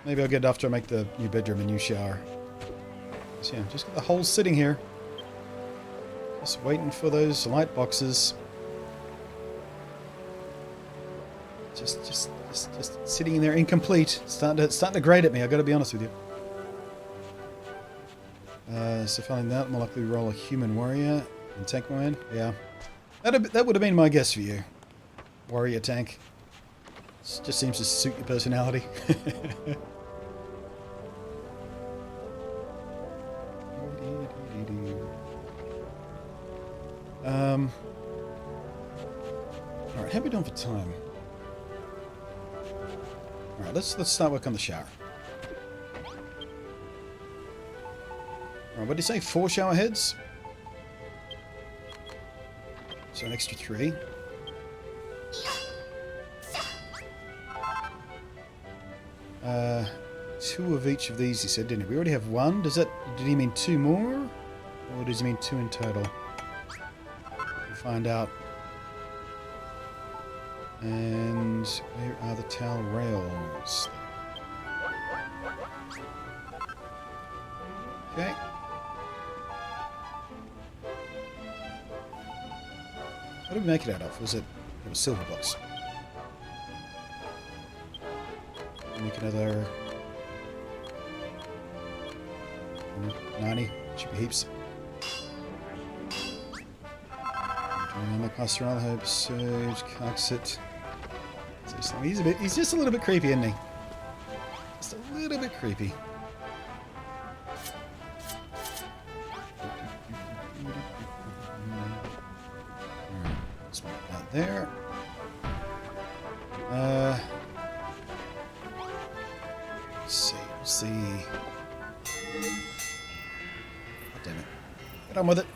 Maybe I'll get it after I make the new bedroom a new shower. So yeah, just got the hole sitting here. Just waiting for those light boxes. Just sitting in there incomplete. Starting to grate at me, I gotta be honest with you. So following that, more likely roll a human warrior and tank man. Yeah. That would have been my guess for you. Warrior tank. Just seems to suit your personality. Alright, how are we doing for time? Alright, let's start work on the shower. Alright, what did you say? 4 shower heads? So an extra 3. Two of each of these, he said, didn't he? We already have 1. Did he mean 2 more? Or does he mean 2 in total? We'll find out. And where are the towel rails? Okay. What did we make it out of? It was silver blocks. Make another 90. Should be heaps. My pastoral hope surge, Coxit. He's just a little bit creepy, isn't he? Just a little bit creepy. Let's put that there. Let's see. see. God damn it. Get on with it.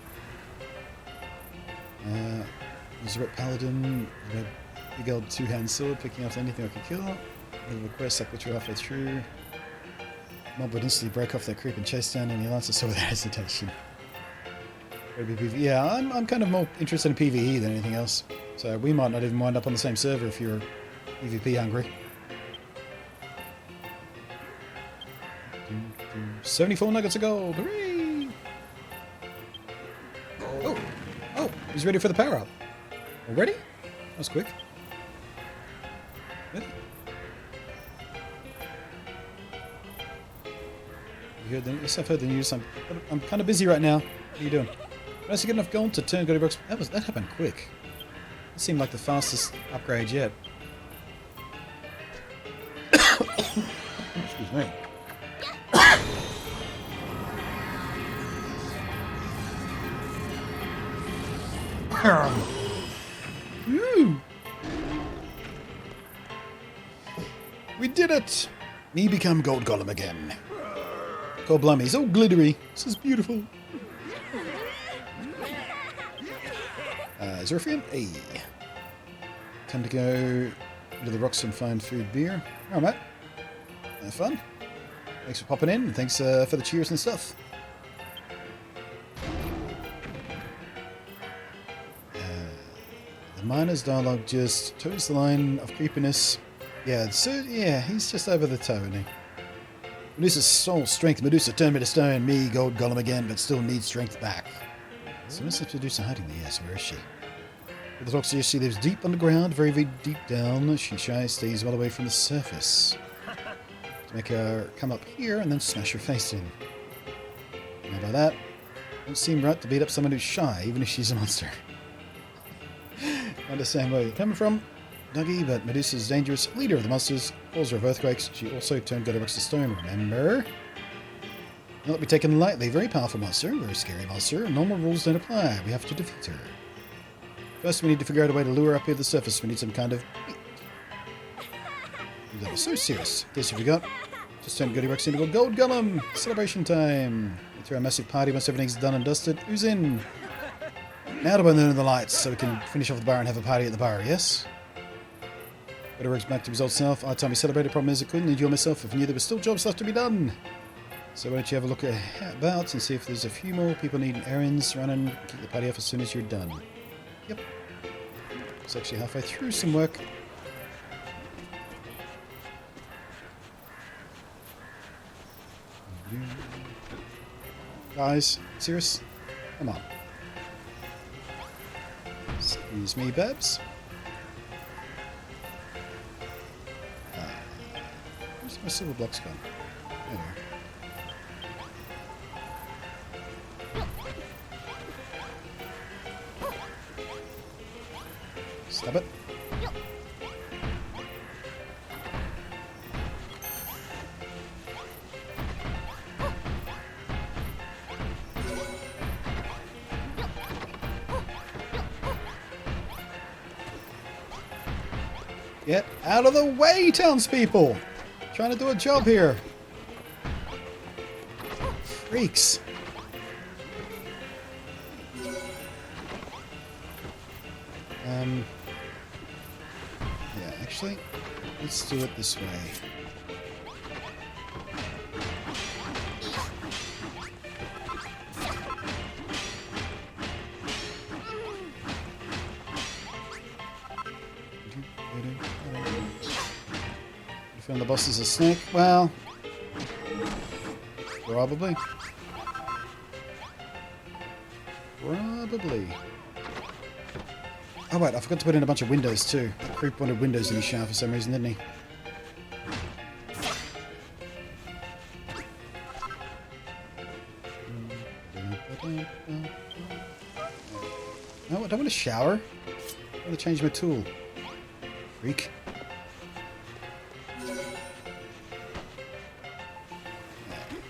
There's a Red Paladin with a big old two-hand sword picking up anything I can kill. With a quest, I put you halfway through. Mob would instantly break off their creep and chase down any lancer sword without hesitation. Yeah, I'm kind of more interested in PvE than anything else. So we might not even wind up on the same server if you're PvP hungry. 74 nuggets of gold! Hooray! Oh, he's ready for the power up. Already? That was quick. Really? Yes, I've heard the news. I'm kind of busy right now. What are you doing? Unless you get enough gold to turn Goody Brooks. That happened quick. It seemed like the fastest upgrade yet. Excuse me. Woo! We did it! Me become Gold Golem again. God blimey, he's all glittery. This is beautiful. Zerfian? Hey. Time to go to the rocks and find food, beer. Alright, mate. Have fun. Thanks for popping in, and thanks for the cheers and stuff. The miner's dialogue just toes the line of creepiness. Yeah, so, yeah, he's just over the toe, isn't he? Medusa's soul strength. Medusa turned me to stone, me, Gold Golem again, but still needs strength back. So where's that Medusa hiding there? Yes, where is she? With the talks, she lives deep underground, very, very deep down. She stays well away from the surface. To make her come up here and then smash her face in. How about that? Don't seem right to beat up someone who's shy, even if she's a monster. I understand where you're coming from, Dougie, but Medusa's dangerous. Leader of the monsters, causer of earthquakes. She also turned Goody Brooks to stone, remember? Will not be taken lightly. Very powerful monster, very scary monster. Normal rules don't apply. We have to defeat her. First, we need to figure out a way to lure her up here to the surface. We need some kind of bait. That was so serious. In case you forgot, just turned Goody Brooks into a Gold Golem. Celebration time. We throw a massive party once everything's done and dusted. Who's in? Now to burn the lights so we can finish off the bar and have a party at the bar, yes? Goody Brooks back to his old self. I time we celebrated. Problem is I couldn't enjoy myself if I knew there were still jobs left to be done. So why don't you have a look about and see if there's a few more people needing errands running. Keep the party off as soon as you're done. Yep. It's actually halfway through some work. Guys, serious? Come on. Excuse me, Babs. Where's my silver blocks gone? There we are. Stop it. Get out of the way, townspeople! Trying to do a job here. Freaks. Yeah, actually, let's do it this way. You found the boss is a snake? Well, probably. Probably. Oh wait, I forgot to put in a bunch of windows too. That creep wanted windows in his shaft for some reason, didn't he? No, I don't want to shower. I want to change my tool. Freak.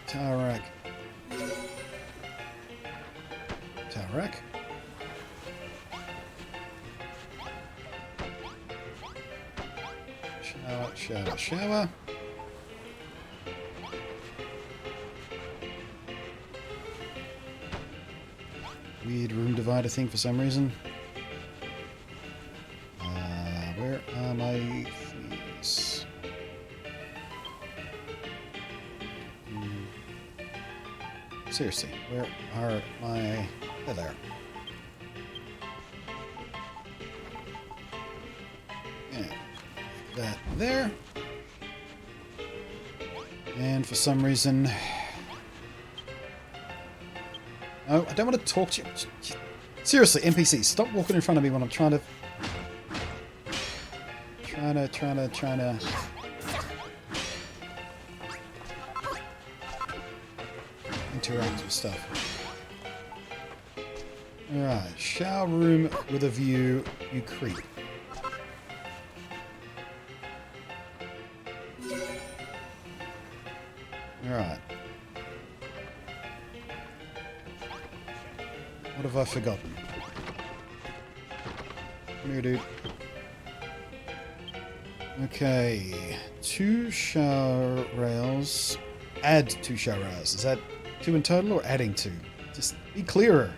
Tower rack. Tower rack. Shower, shower, shower. weird room divider thing for some reason. Where are my thingies? Seriously, where are my... They're there. Yeah, that there. And for some reason... Oh, I don't want to talk to you. Seriously, NPCs, stop walking in front of me when I'm trying to interact with stuff. Alright, shower room with a view, you creep. Alright. What have I forgotten? Come here, dude. Okay. 2 shower rails. Add 2 shower rails. Is that 2 in total or adding 2? Just be clearer.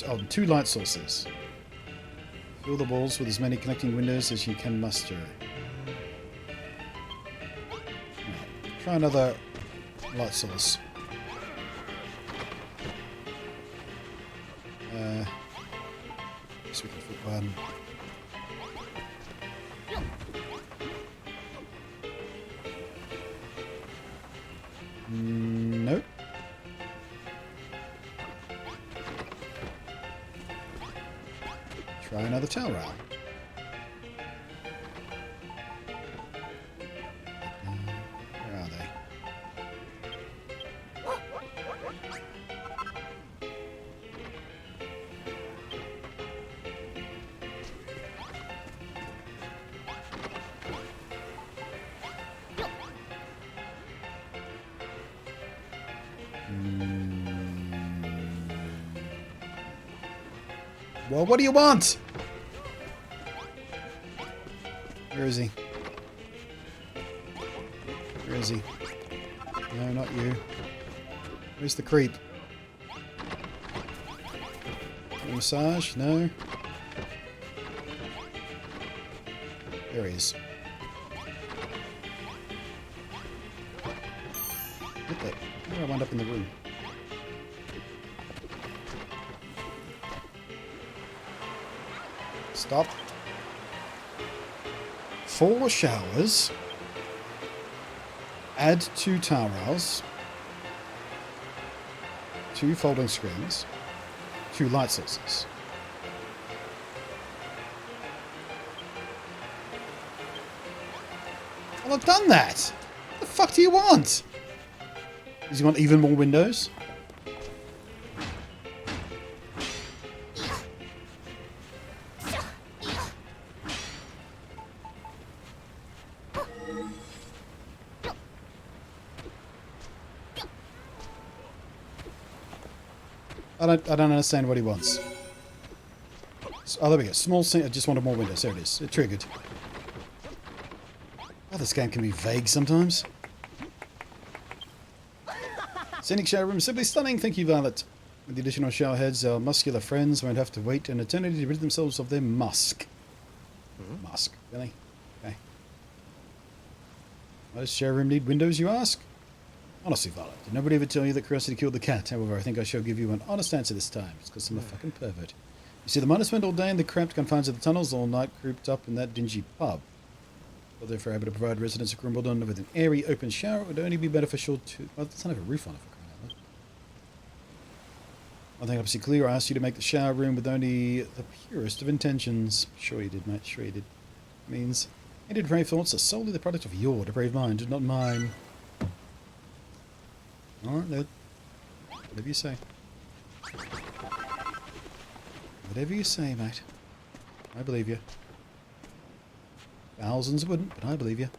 Oh, 2 light sources. Fill the walls with as many connecting windows as you can muster. Right. Try another light source. Guess we can fit one. Nope. Try another tail rail. Where are they? Well, what do you want? Where is he? Where is he? No, not you. Where's the creep? Massage? No. There he is. What the? How did I wind up in the room? Stop. 4 showers. Add 2 towel rails. 2 folding screens. 2 light sources. Well, I've done that. What the fuck do you want? Does he want even more windows? I don't understand what he wants. Oh, there we go. Small scene. I just wanted more windows. There it is. It triggered. Oh, this game can be vague sometimes. Scenic shower room. Simply stunning. Thank you, Violet. With the additional shower heads, our muscular friends won't have to wait an eternity to rid themselves of their musk. Musk. Really? Okay. Why does shower room need windows, you ask? Honestly, Violet, did nobody ever tell you that curiosity killed the cat? However, I think I shall give you an honest answer this time. It's because I'm a fucking pervert. You see, the miners spent all day in the cramped confines of the tunnels, all night cooped up in that dingy pub. But therefore able to provide residents of Grumbledon with an airy, open shower, it would only be beneficial to... Well, it doesn't have a roof on it, for crying out loud. One thing obviously clear, I asked you to make the shower room with only the purest of intentions. Sure you did, mate, sure you did. It means, any depraved thoughts are solely the product of your depraved mind, not mine. Alright, then. Whatever you say. Whatever you say, mate. I believe you. Thousands wouldn't, but I believe you.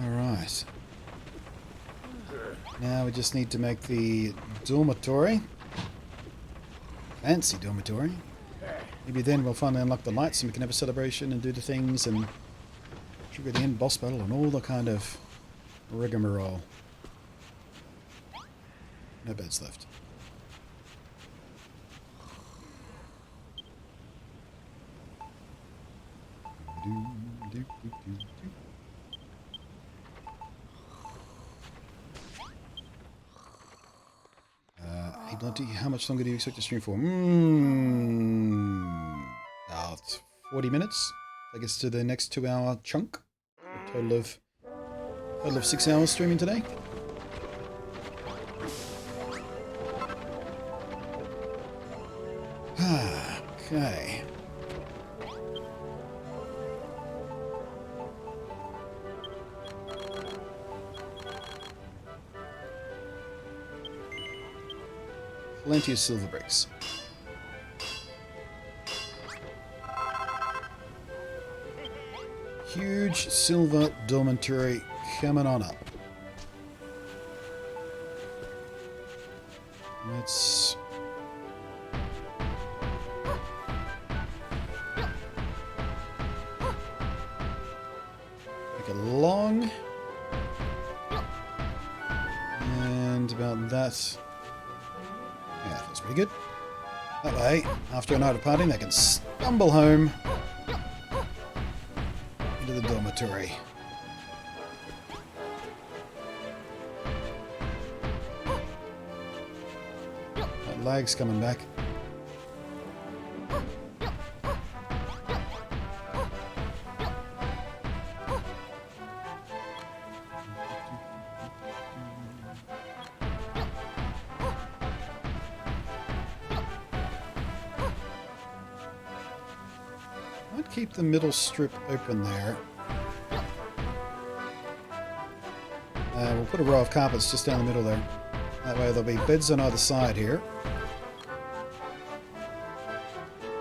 Alright. Now we just need to make the dormitory. Fancy dormitory. Maybe then we'll finally unlock the lights and we can have a celebration and do the things and trigger the end boss battle and all the kind of rigmarole. No beds left. Hey Blunty, how much longer do you expect to stream for? About 40 minutes. I guess to the next 2-hour chunk. A total of 6 hours streaming today. Okay. Plenty of silver bricks. Huge silver dormitory coming on up. Let's... make it long. And about that... yeah, that's pretty good. That way, after a night of partying, they can stumble home into the dormitory. That lag's coming back. I'd keep the middle strip open there. We'll put a row of carpets just down the middle there. That way there'll be beds on either side here.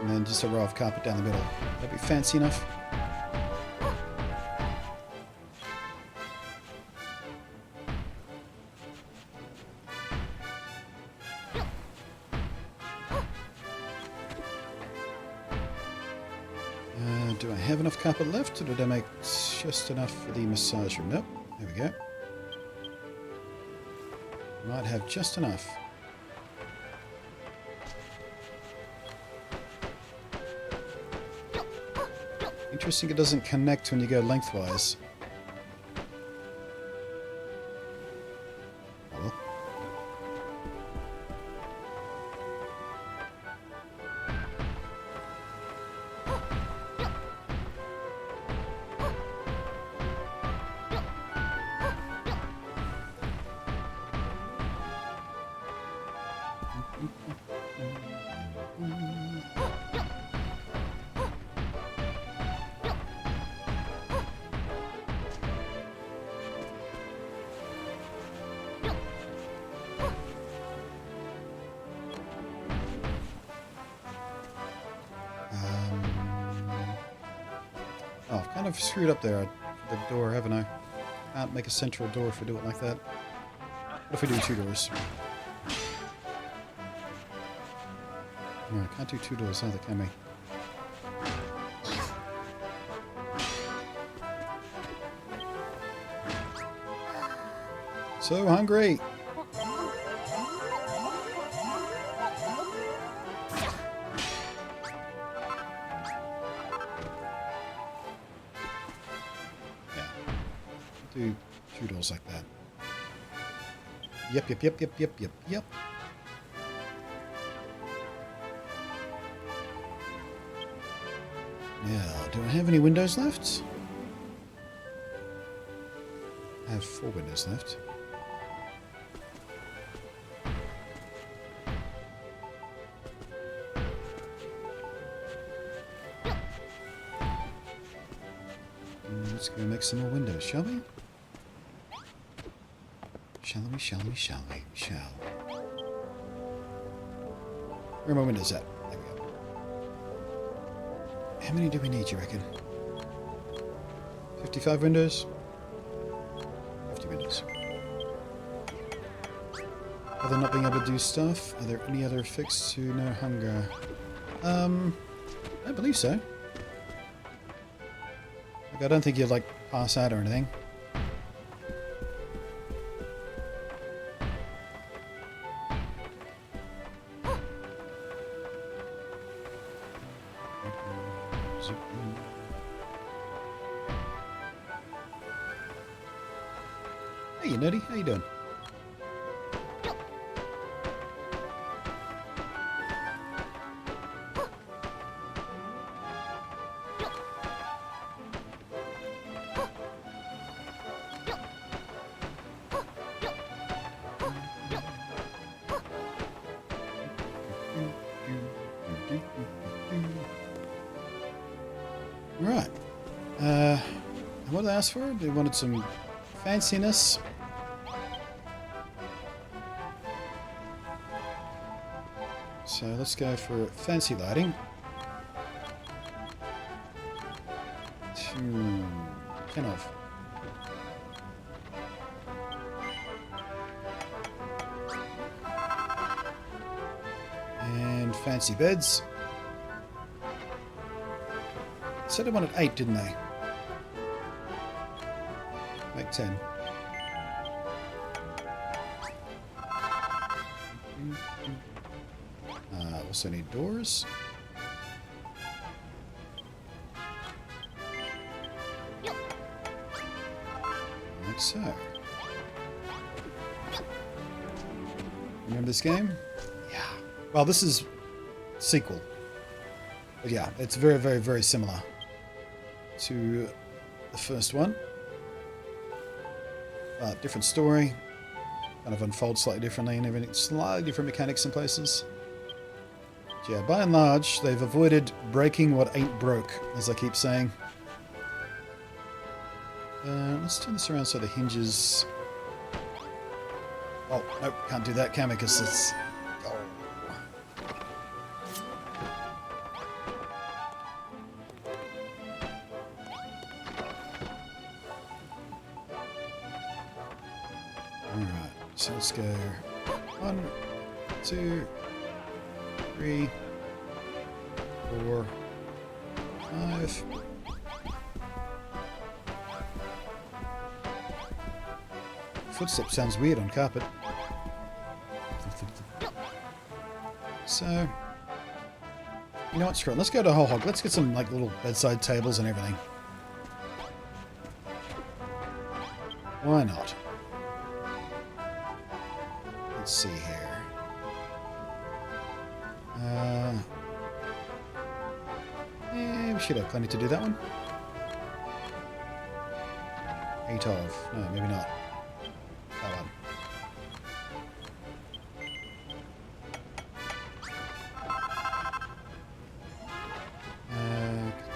And then just a row of carpet down the middle. That'd be fancy enough. Do I have enough carpet left, or did I make just enough for the massage room? Nope. There we go. Might have just enough. Interesting it doesn't connect when you go lengthwise. Oh well. Oh, I've kind of screwed up there. The door, haven't I? Can't make a central door if we do it like that. What if we do 2 doors? No, I can't do 2 doors either, can we? So hungry! Do 2 doors like that. Yep. Now, do I have any windows left? I have 4 windows left. Let's go make some more windows, shall we? Shall we? Where are my windows at? There we go. How many do we need, you reckon? 55 windows? 50 windows. Other than not being able to do stuff, are there any other effects to no hunger? I believe so. Like, I don't think you'd like pass out or anything. Hey, you nerdy, how you doing? Right. And what did they ask for? They wanted some fanciness. So let's go for fancy lighting. 10 off. And fancy beds. Said they wanted 8, didn't they? Make 10. Also need doors. Like so. Remember this game? Yeah. Well, this is sequel. But yeah, it's very, very, very similar to the first one. Different story. Kind of unfolds slightly differently and everything. Slightly different mechanics in places. But yeah, by and large, they've avoided breaking what ain't broke, as I keep saying. Let's turn this around so the hinges... Oh, nope, can't do that, can we? Because it's... Oh. Alright, so let's go 1, 2, 3, 4, 5. Footstep sounds weird on carpet. So, you know what, screw it. Let's go to whole hog. Let's get some like little bedside tables and everything. Why not? Let's see here. Yeah, we should have plenty to do that one. 8 of. No, maybe not. That one.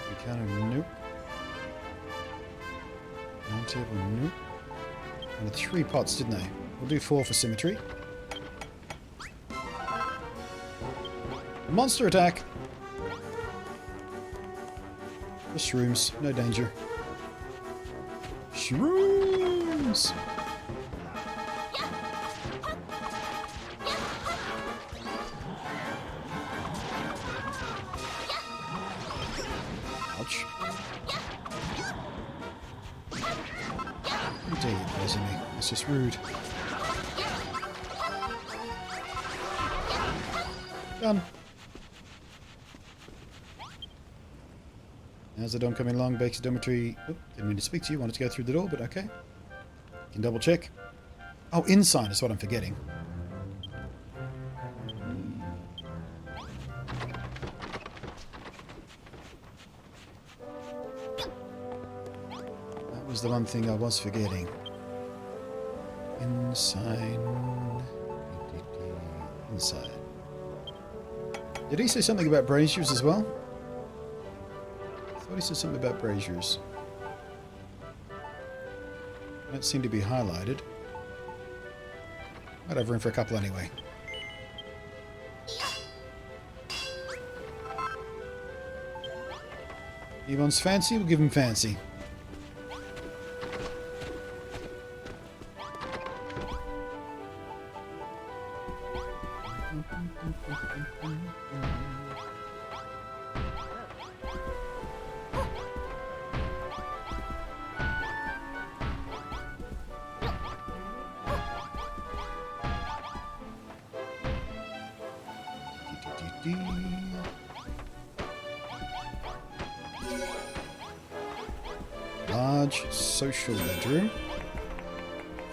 We kind of nope. Round table, nope. And 3 pots, didn't they? We'll do 4 for symmetry. Monster attack! The shrooms, no danger. Shrooms! Ouch. How dare you poison me? It's just rude. Done. How's the Dom coming along? Baker's dormitory. Oop, didn't mean to speak to you. Wanted to go through the door, but okay. Can double check. Oh, inside is what I'm forgetting. That was the one thing I was forgetting. Inside. Inside. Did he say something about braziers as well? I thought he said something about braziers. Don't seem to be highlighted. Might have room for a couple anyway. He wants fancy, we'll give him fancy. Large social bedroom.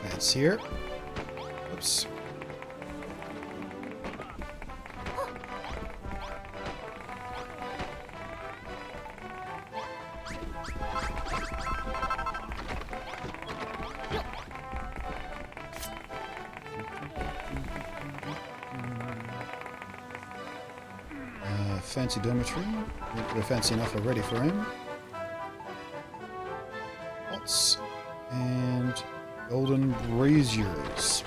Fancier. Oops. Fancy dormitory. We're fancy enough already for him. Pots and golden braziers.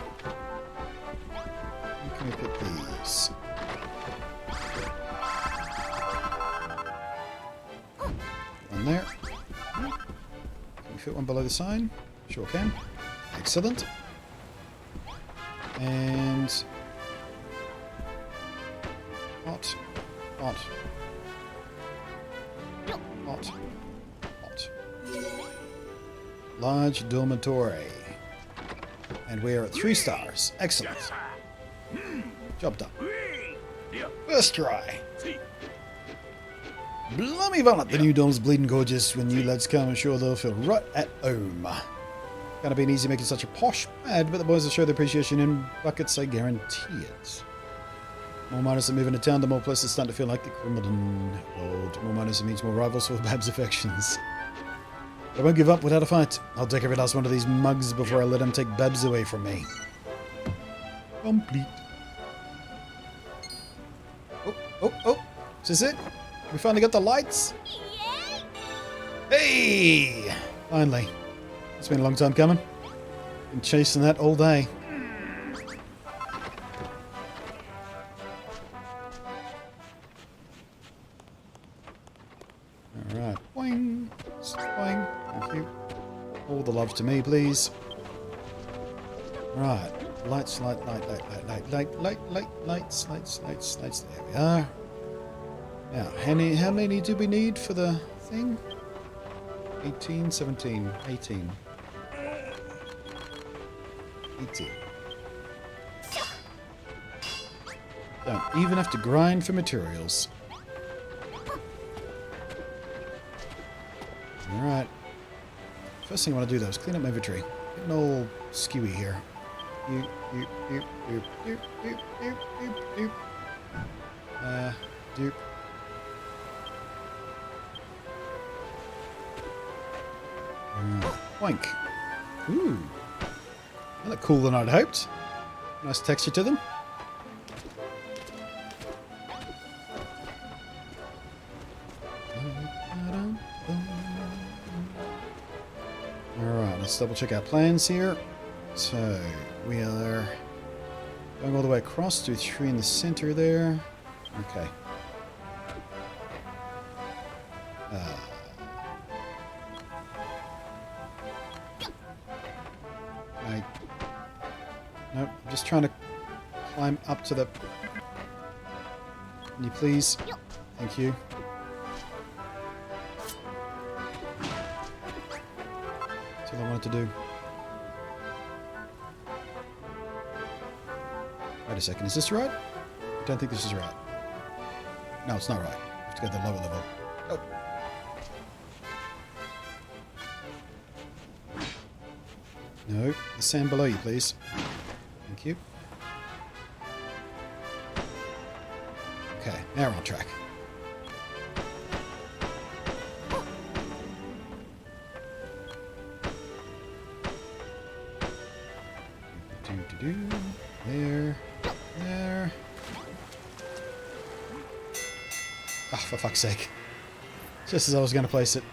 Where can we put these? One there. Can we fit one below the sign? Sure can. Excellent. And pot. Hot. Hot. Hot. Large dormitory. And we are at 3 stars. Excellent. Job done. First try. Blummy Vomit, the new dom's bleeding gorgeous. When new lads come, I'm sure they'll feel right at home. Gonna be an easy making such a posh pad, but the boys will show their appreciation in buckets, I guarantee it. More miners that move into town, the more places start to feel like the Crimilton world. More miners means more rivals for Bab's affections. But I won't give up without a fight. I'll take every last one of these mugs before I let him take Babs away from me. Complete. Oh. Is this it? We finally got the lights? Hey! Finally. It's been a long time coming. Been chasing that all day. Alright. Boing. Boing. Thank you. All the love to me, please. Right. Lights. There we are. Now, how many do we need for the thing? 18, 17, 18. 18. Don't even have to grind for materials. Alright. First thing I want to do though is clean up my inventory. Getting all skewy here. Doop. Boink. Ooh. They look cooler than I'd hoped. Nice texture to them. Alright, let's double check our plans here. So, we are going all the way across to 3 in the center there. Okay. Nope, I'm just trying to climb up to the... Can you please? Thank you. That's all I wanted to do. Wait a second, is this right? I don't think this is right. No, it's not right. I have to go to the lower level. Oh. No, the sand below you, please. Thank you. Okay, now we're on track. There. Ah, for fuck's sake. Just as I was going to place it.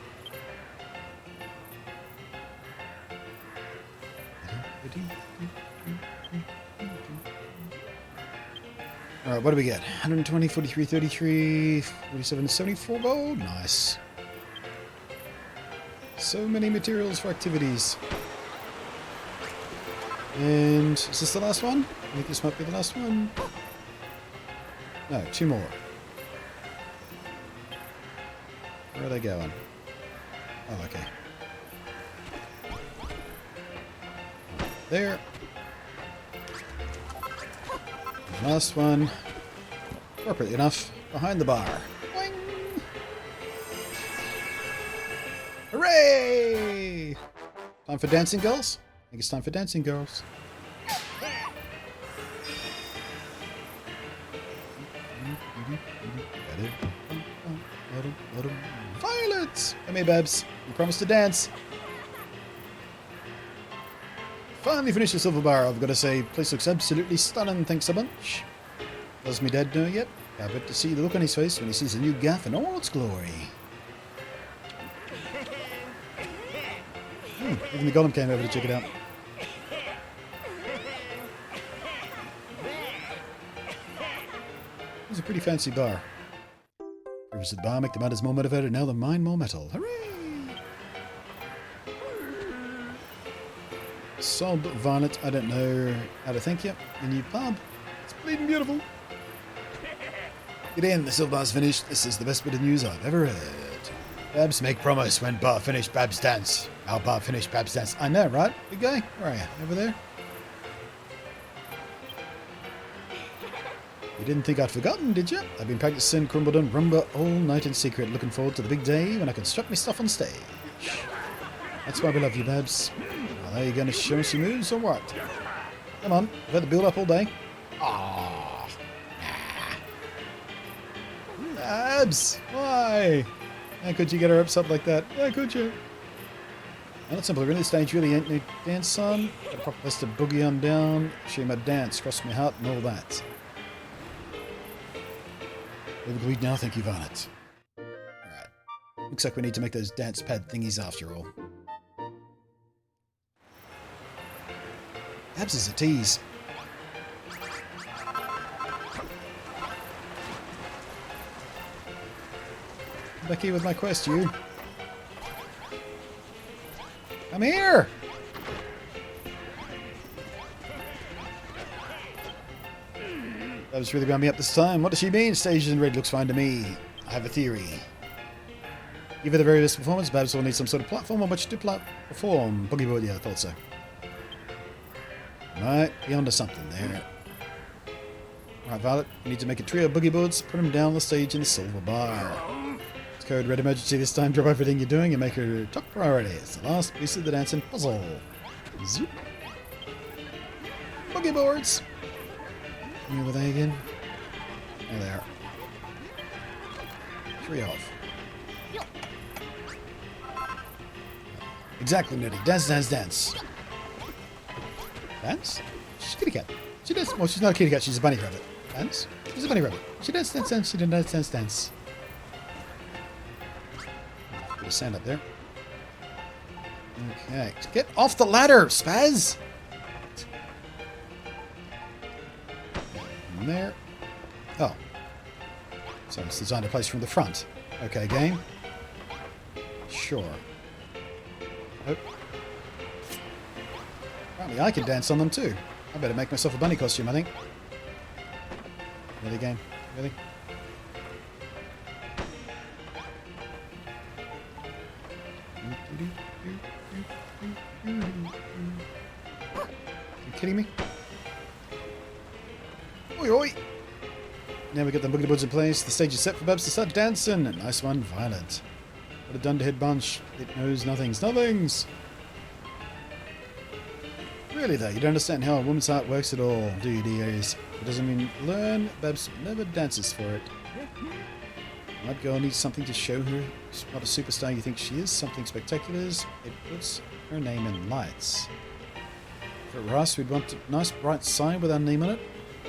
Alright, what do we get? 120, 43, 33, 47, 74 gold? Nice. So many materials for activities. And is this the last one? I think this might be the last one. No, 2 more. Where are they going? Oh, okay. There. And the last one, appropriately enough, behind the bar. Boing! Hooray! Time for dancing girls? I think it's time for dancing girls. Violet! Come here, Babs. You promised to dance. Finally finished the silver bar. I've got to say, place looks absolutely stunning. Thanks a bunch. Does me dad know yet? I bet to see the look on his face when he sees the new gaff in all its glory. Even the golem came over to check it out. It's a pretty fancy bar. Purpose of the bar, make the miners more motivated, now the mine more metal. Hooray! Sob Violet, I don't know how to thank you. The new pub. It's bleeding beautiful. Get in, the silver bar's finished. This is the best bit of news I've ever heard. Babs make promise when bar finished, Babs dance. Our bar finished, Babs dance. I know, right? Big guy? Where are you? Over there? You didn't think I'd forgotten, did you? I've been practicing Crumbled and Rumba all night in secret, looking forward to the big day when I can strut my stuff on stage. That's why we love you, Babs. Well, are you going to show us your moves or what? Come on, I've had the build up all day. Aww. Babs, why? How could you get her upset like that? How could you? Well, it's simple. Really, the stage really ain't no dance song. Got a proper place to boogie on down, show my dance, cross my heart, and all that. Overglued now, thank you, Violet. Alright. Looks like we need to make those dance pad thingies after all. Babs is a tease. Come back here with my quest, you. Come here! Babs really got me up this time. What does she mean? Stage in red looks fine to me. I have a theory. Give her the very best performance. Babs will need some sort of platform on which to perform. Boogie board, yeah, I thought so. Might be onto something there. Alright, Violet, you need to make a trio of boogie boards, put them down the stage in the silver bar. It's code red emergency this time. Drop everything you're doing and make her top priority. It's the last piece of the dancing puzzle. Zoop. Boogie boards. Where were they again? There they are. 3 off. Exactly, Nutty. Dance, dance, dance. Dance? She's a kitty cat. She does. Well, she's not a kitty cat. She's a bunny rabbit. Dance? She's a bunny rabbit. She dance, dance, dance. She dance, dance, dance. Bit of sand up there. Okay. Get off the ladder, Spaz! There. Oh. So it's designed to place from the front. Okay, game. Sure. Oh. Apparently I can dance on them too. I better make myself a bunny costume, I think. Really, game? Really? Are you kidding me? Oi, oi! Now we got the boogie boards in place. The stage is set for Babs to start dancing. Nice one, Violet. What a done-to-head bunch. It knows nothings. Nothings! Really though, you don't understand how a woman's heart works at all, do you, dears? It doesn't mean learn. Babs never dances for it. That girl needs something to show her what a superstar you think she is. Something spectacular. It puts her name in lights. For us, we'd want a nice bright sign with our name on it.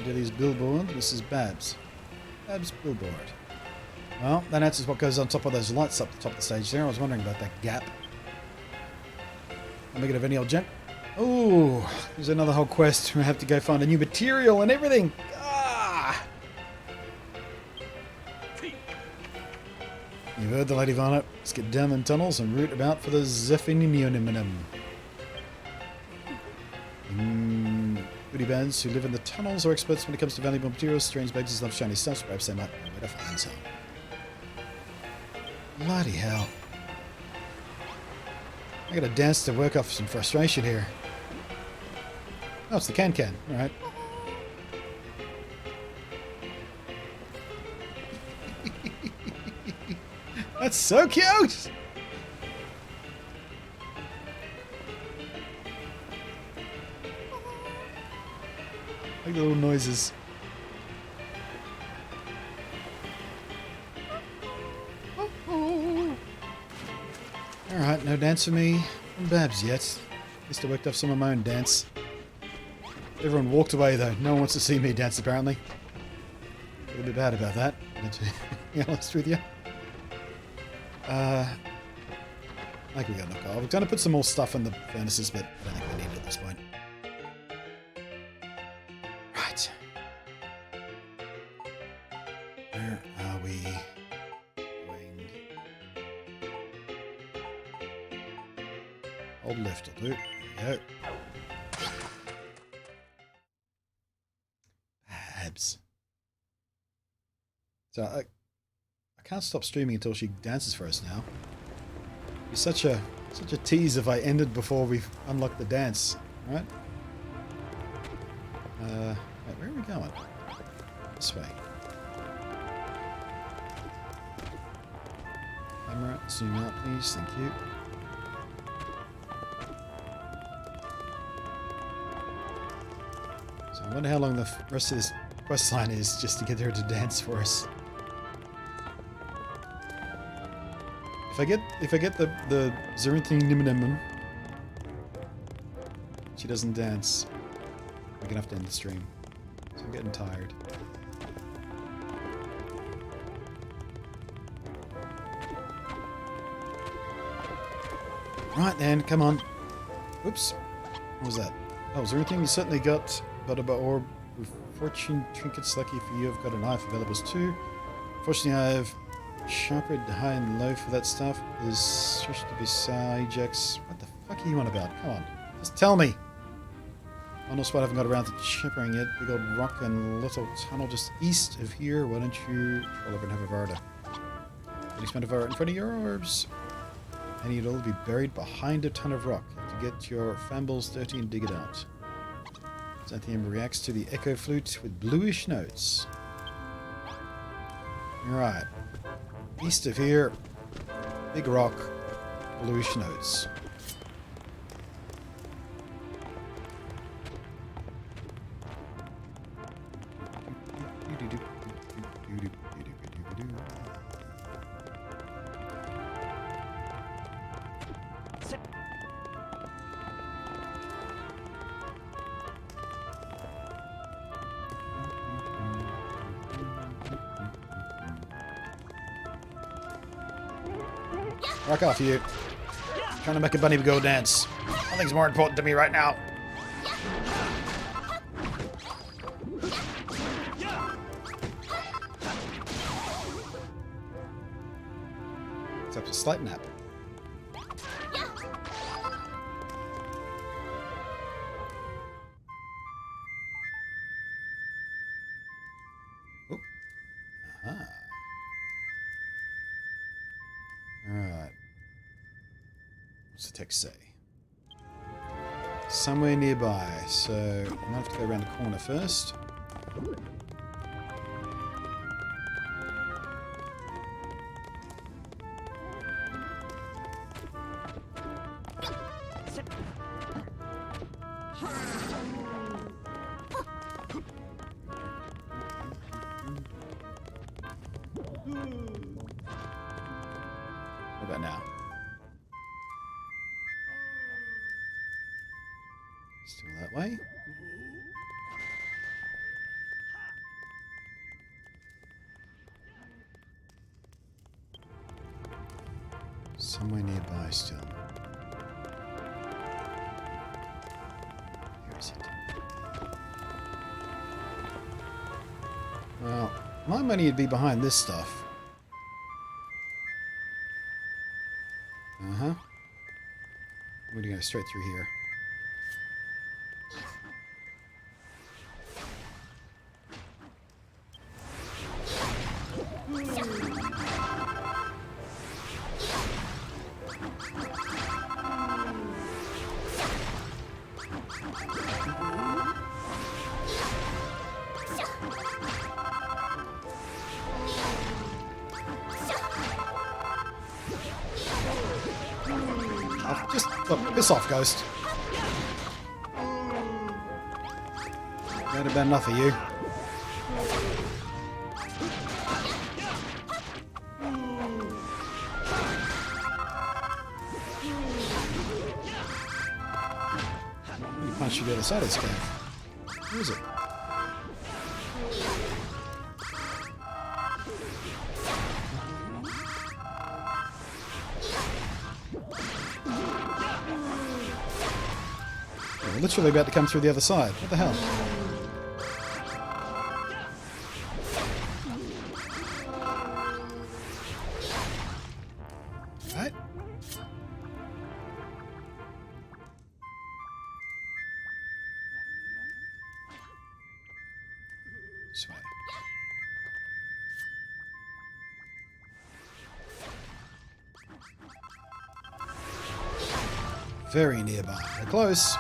Dilly's billboard. This is Babs. Babs billboard. Well, that answers what goes on top of those lights up the top of the stage there. I was wondering about that gap. I'll make it of any old gent. Oh, there's another whole quest. We have to go find a new material and everything. Ah! You've heard the Lady Violet. Let's get down in tunnels and root about for the Zephinium. Goody bands who live in the tunnels are experts when it comes to valuable materials. Strange bags love shiny stuff. Perhaps they might know where to find some. Bloody hell. I gotta dance to work off some frustration here. Oh, it's the can-can. Alright. That's so cute! Like the little noises. Alright, no dance for me from Babs yet. At least I worked up some of my own dance. Everyone walked away though. No one wants to see me dance apparently. A little bit bad about that, to be honest with you. Like we got enough gold. We're going to put some more stuff in the furnaces, but I don't think we need it at this point. Right. Where are we going? Hold left will do. There we go. Babs. So I can't stop streaming until she dances for us now. It's such a tease if I ended before we unlocked the dance, right? Wait, where are we going? This way. Camera, zoom out, please. Thank you. So I wonder how long the rest of this quest line is just to get her to dance for us. If I get the Zerinthinimnimum, she doesn't dance, we're gonna have to end the stream. So I'm getting tired. Right then, come on. Oops. What was that? Oh, Zerinthin, you certainly got Butterbutt Orb with Fortune Trinkets. Lucky for you, I've got a knife available too. Fortunately, I have sharpened high and low for that stuff. Is supposed to be Ajax. What the fuck are you on about? Come on. Just tell me. On this one I haven't got around to chippering yet. Big old rock and little tunnel just east of here. Why don't you roll over and have a Varda? Can you spend a Varda in front of your orbs? And you'd all be buried behind a ton of rock. You have to get your fambles dirty and dig it out. Xanthium reacts to the echo flute with bluish notes. Right. East of here, big rock, bluish notes. Rock off, you. Trying to make a bunny go dance. Nothing's more important to me right now. Except a slight nap. Oh. Aha. Alright. What's the text say? Somewhere nearby, so I might have to go around the corner first. What about now? Still that way. Somewhere nearby still. Here is it. Well, my money would be behind this stuff. Uh-huh. We're gonna go straight through here. Oh, just look, piss off, Ghost. That'd have been enough of you. Let me punch you the other side of this cave. Where is it? We're literally about to come through the other side. What the hell? Right. This way. Very nearby. We're close.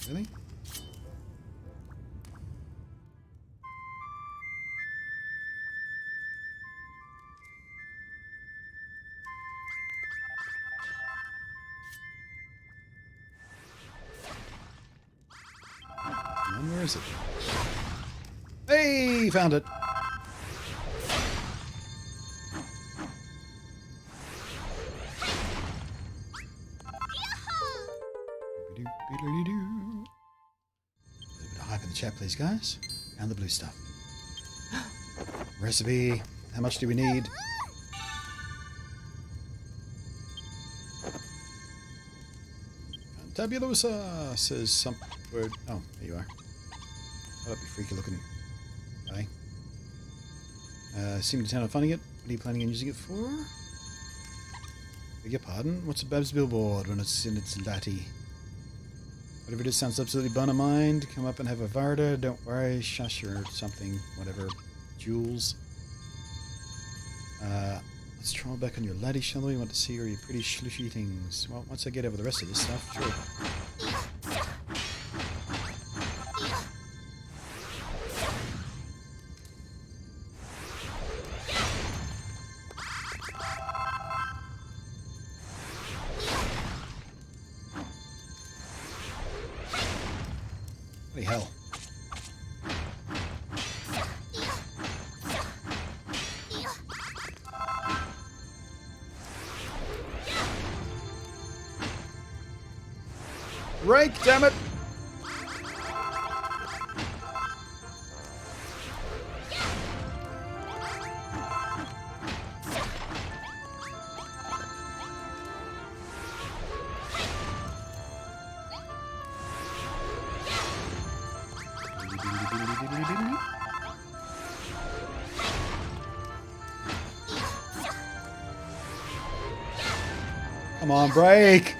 Really? Come on, where is it? Hey, found it. A little bit of hype in the chat, please, guys. And the blue stuff. Recipe. How much do we need? Fantabulosa says some word. Oh, there you are. That'd be freaky looking. Okay. Seem to sound on finding it. What are you planning on using it for? Beg your pardon? What's a Bab's billboard when it's in its latte? Whatever it is sounds absolutely bun of mind. Come up and have a Varda. Don't worry. Shush or something. Whatever. Jules. Let's troll back on your laddie, shall we? Want to see all your pretty schlushy things. Well, once I get over the rest of this stuff, sure. Holy hell. Rake, damn it! Come on, break!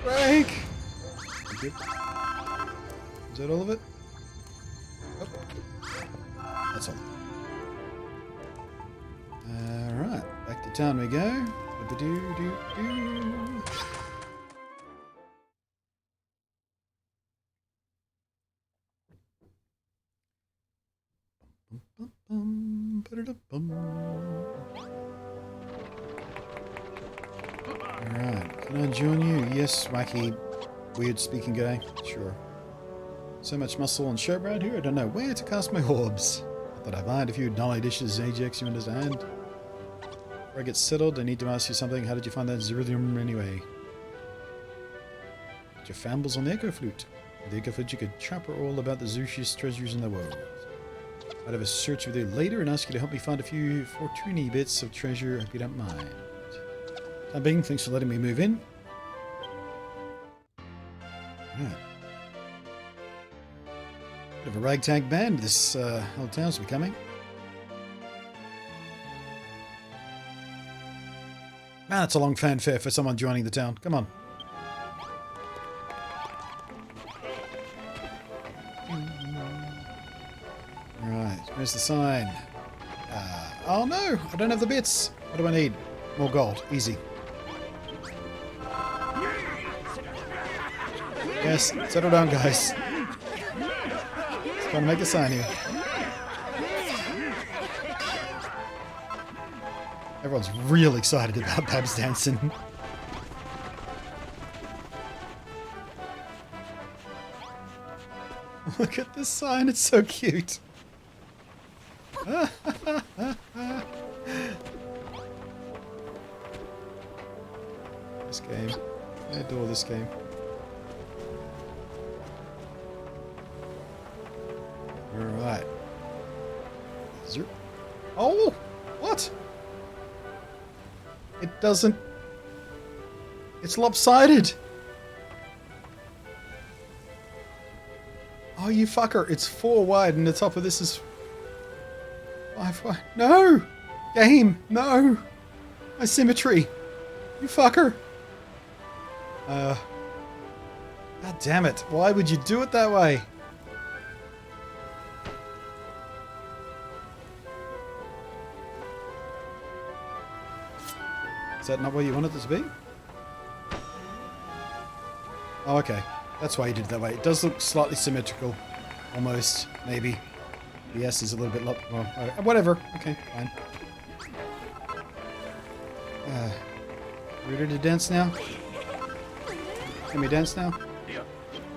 Break! Thank you. Is that all of it? Oh. That's all. Alright, back to town we go. Ba-ba-doo-doo-doo. Bum, ba-da-da-bum. Alright, can I join you? Yes, wacky, weird speaking guy. Sure. So much muscle and shirt around here, I don't know where to cast my orbs. Not that I mind a few dolly dishes, Ajax, you understand? Before I get settled, I need to ask you something. How did you find that Zeruthium anyway? Got your fambles on the Echo Flute. With the Echo Flute, you could chopper all about the Zushiest treasures in the world. I'd have a search with you later and ask you to help me find a few fortuny bits of treasure if you don't mind. Time being, thanks for letting me move in. Right. Bit of a ragtag band this whole town's becoming. Ah, it's a long fanfare for someone joining the town. Come on. Right, where's the sign? Oh no, I don't have the bits. What do I need? More gold. Easy. Yes, settle down, guys. Just trying to make a sign here. Everyone's real excited about Babs dancing. Look at this sign, it's so cute. This game. I adore this game. Alright. Oh! What? It doesn't... It's lopsided! Oh, you fucker. It's 4 wide and the top of this is 5 wide. No! Game! No! My symmetry! You fucker! God damn it. Why would you do it that way? Is that not where you wanted it to be? Oh, okay. That's why you did it that way. It does look slightly symmetrical. Almost. Maybe. The S is a little bit... well, whatever. Okay, fine. Ready to dance now? Can we dance now? Yep.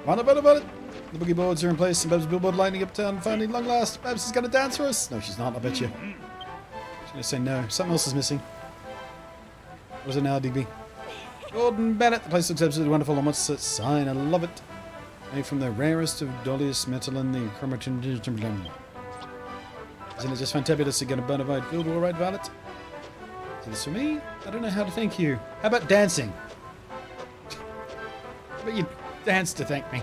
Run about it! The boogie boards are in place and Babs' billboard lighting up town. Finally, long last. Babs is going to dance for us. No, she's not, I bet you. She's going to say no. Something else is missing. What is it now, DB? Gordon Bennett. The place looks absolutely wonderful. And what's that sign? I love it. Made from the rarest of dolliest metal in the chromatin. Isn't it just fantabulous to get a bona fide billboard, right, Violet? Is this for me? I don't know how to thank you. How about dancing? How about you dance to thank me?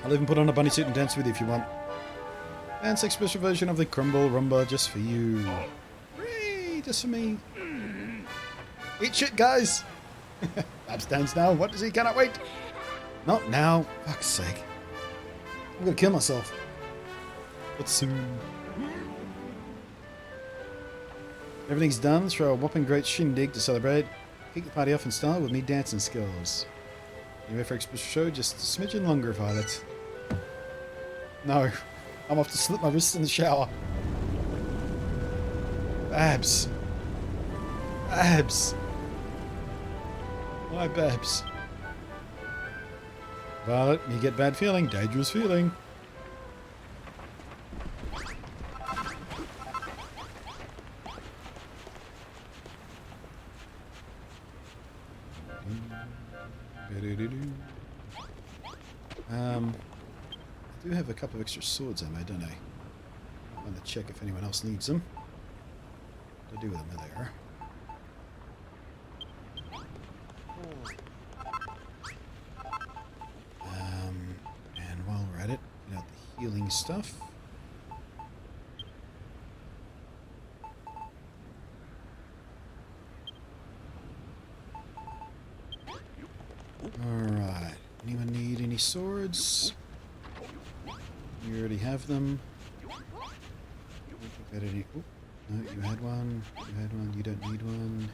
I'll even put on a bunny suit and dance with you if you want. Dance like special version of the Crumble Rumba just for you. Hooray! Just for me. Eat shit, guys! Babs dance now. What does he? Cannot wait. Not now. Fuck's sake. I'm gonna kill myself. But soon. Everything's done. Throw a whopping great shindig to celebrate. Kick the party off in style with me dancing skills. You ready for a special show? Just a smidgen longer, Violet. No. I'm off to slip my wrists in the shower. Babs. Babs. Why Babs? Violet, you get bad feeling. Dangerous feeling. I do have a couple of extra swords ammo, don't I? I'm going to check if anyone else needs them. What do I do with them? There they are. And while we're at it, get out the healing stuff. Alright. Anyone need any swords? You already have them. Got any? Oh, no, you had one. You had one. You don't need one.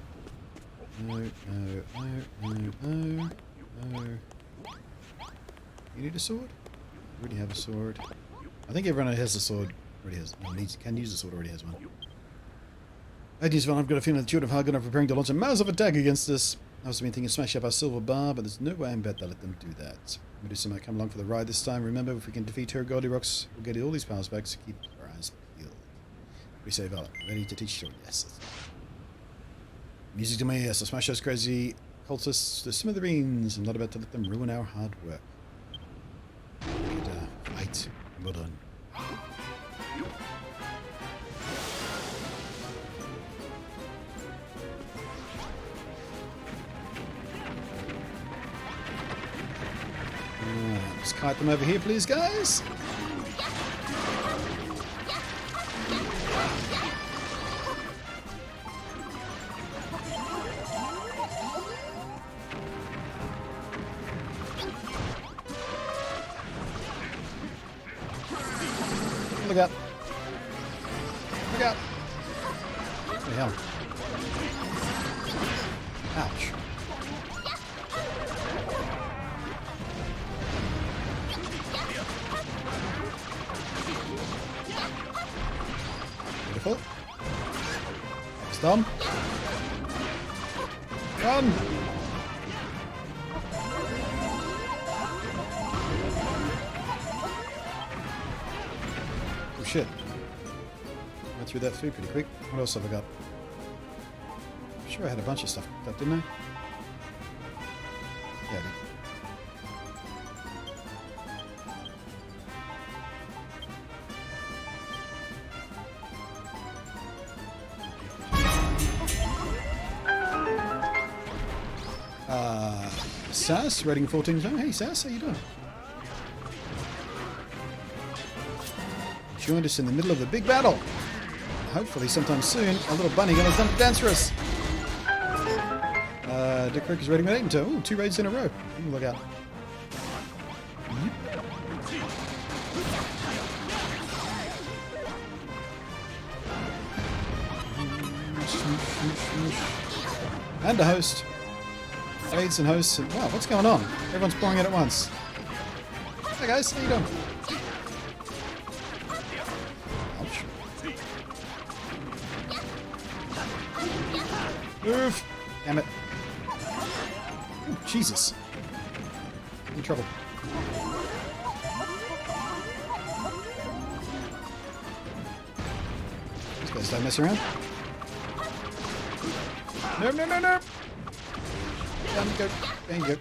No, no, no, no, no, no. You need a sword? You already have a sword. I think everyone who has a sword already has. No, can use a sword already has one. Ladies, I've got a feeling that the Children of Hargon are preparing to launch a massive attack against us. I was been thinking of smash up our silver bar, but there's no way I'm bet they'll let them do that. Medusa might come along for the ride this time. Remember, if we can defeat her, Goldilocks, we'll get all these powers back, so keep our eyes peeled. We say, Violet, ready to teach children? Yes. Music to me, yes. I'll smash those crazy cultists to smithereens. I'm not about to let them ruin our hard work. And, fight. Well done. Let's kite them over here, please, guys. Look out. Look out. What the hell? Ouch. Beautiful. Dom. Run! Oh shit. Went through that food pretty quick. What else have I got? I'm sure I had a bunch of stuff picked up, didn't I? Yeah, I did. Sass, rating 14. Hey Sass, how you doing? Joined us in the middle of the big battle. Hopefully sometime soon, a little bunny gonna dance for us. Dick Rick is rating with 8 and 2. Ooh, 2 raids in a row. Ooh, look out. And a host. Raids and hosts. And, wow, what's going on? Everyone's pouring in at once. Hey guys, how you doing? Ouch. Move! Damn it. Ooh, Jesus. I'm in trouble. These guys don't mess around. No, no, no, no! Down you go. There you go.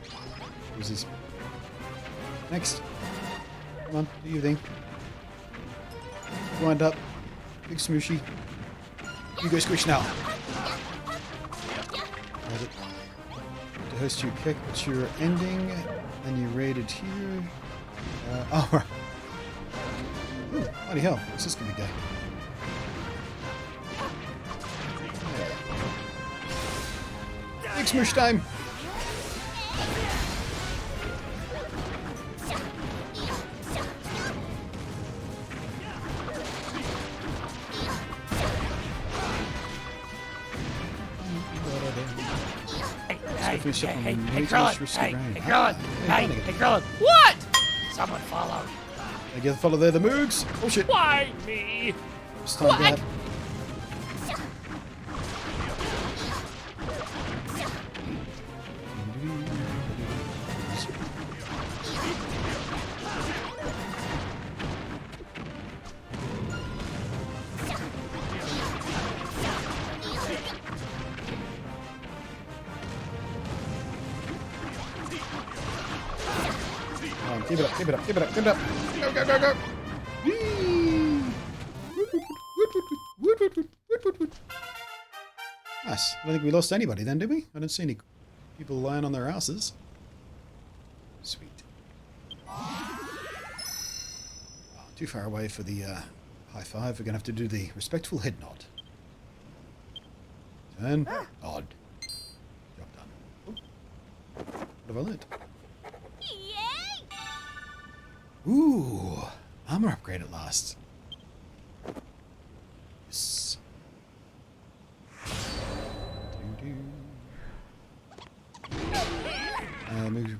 Who's this? Next. Come on, do your thing. Wind up. Big smooshy. You go squish now. Got it. To host you kick, but you're ending, and you raided here. Oh, right. Ooh, bloody hell. What's this gonna be? Big smoosh time! Hey, Krillin! What? Someone follow. I get the follow there, the Moogs. Oh shit. Why me? It's time to have... Keep it up, keep it up, keep it up, keep it up. Go, go, go, go. Whee! Nice. I don't think we lost anybody then, did we? I don't see any people lying on their asses. Sweet. Oh, too far away for the high five. We're going to have to do the respectful head nod. Turn. Nod. Job done. What have I learned? Ooh, armor upgrade at last. Yes.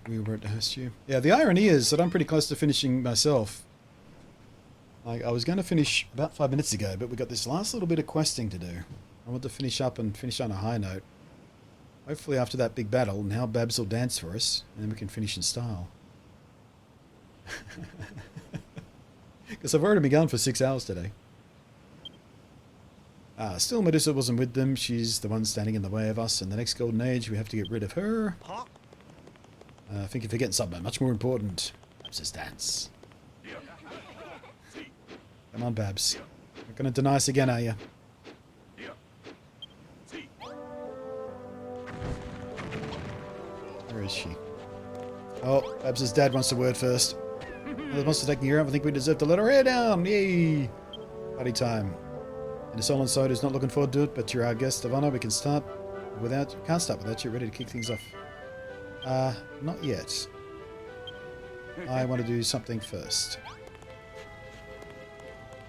We were to host you. Yeah, the irony is that I'm pretty close to finishing myself. Like, I was going to finish about 5 minutes ago, but we got this last little bit of questing to do. I want to finish up and finish on a high note. Hopefully after that big battle, now Babs will dance for us, and then we can finish in style. Because I've already been gone for 6 hours today. Still Medusa wasn't with them. She's the one standing in the way of us. In the next golden age, we have to get rid of her. I think you're forgetting something much more important. Babs' dance. Come on, Babs. Not going to deny us again, are you? Where is she? Oh, Babs' dad wants the word first. The monster taking her out. I think we deserve to let her hair down. Yay! Party time. And the Soul Inside is not looking forward to it, but you're our guest of honor. We can start without. Can't start without you. Ready to kick things off. Not yet. I want to do something first.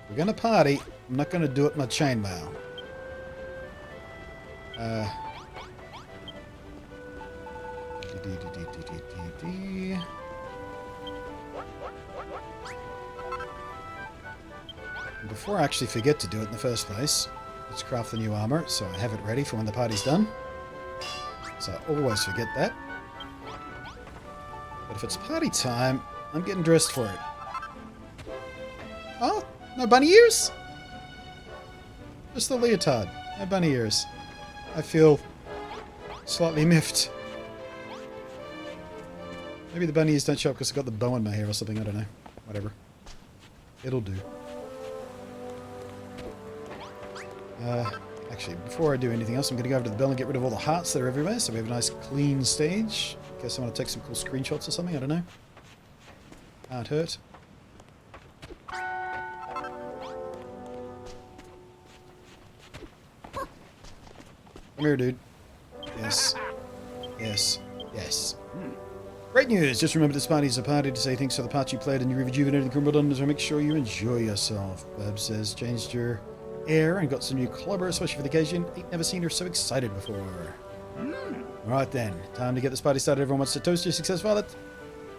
We're gonna party. I'm not gonna do it in my chainmail. Before I actually forget to do it in the first place, Let's craft the new armor so I have it ready for when the party's done. So I always forget that. But if it's party time, I'm getting dressed for it. Oh, no bunny ears? Just the leotard. No bunny ears. I feel slightly miffed. Maybe the bunny ears don't show up because I've got the bow in my hair or something. I don't know. Whatever. It'll do. Actually, before I do anything else, I'm going to go over to the bell and get rid of all the hearts that are everywhere, so we have a nice clean stage. In case I want to take some cool screenshots or something, I don't know. Can't hurt. Come here, dude. Yes. Yes. Yes. Great news! Just remember this party is a party to say thanks for the part you played and you rejuvenated the crumbled on, so make sure you enjoy yourself. Bab says, changed your air and got some new clobber, especially for the occasion. Ain't never seen her so excited before. Alright then, time to get this party started. Everyone wants to toast your success, Violet.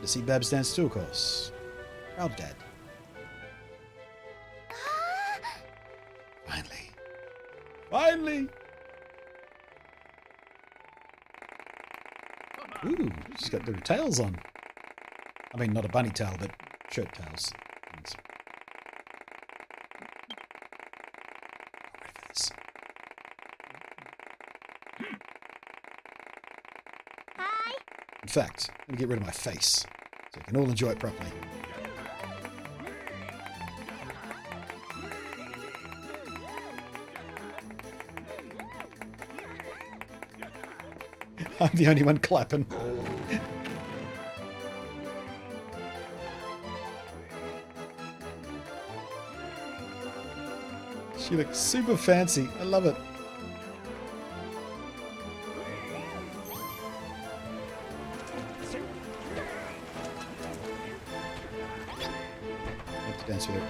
To see Babs dance too, of course. Proud Dad. Finally. Finally! Ooh, she's got little tails on. I mean, not a bunny tail, but shirt tails. Hi. In fact, let me get rid of my face so you can all enjoy it properly. I'm the only one clapping. She looks super fancy. I love it. I have to dance with her.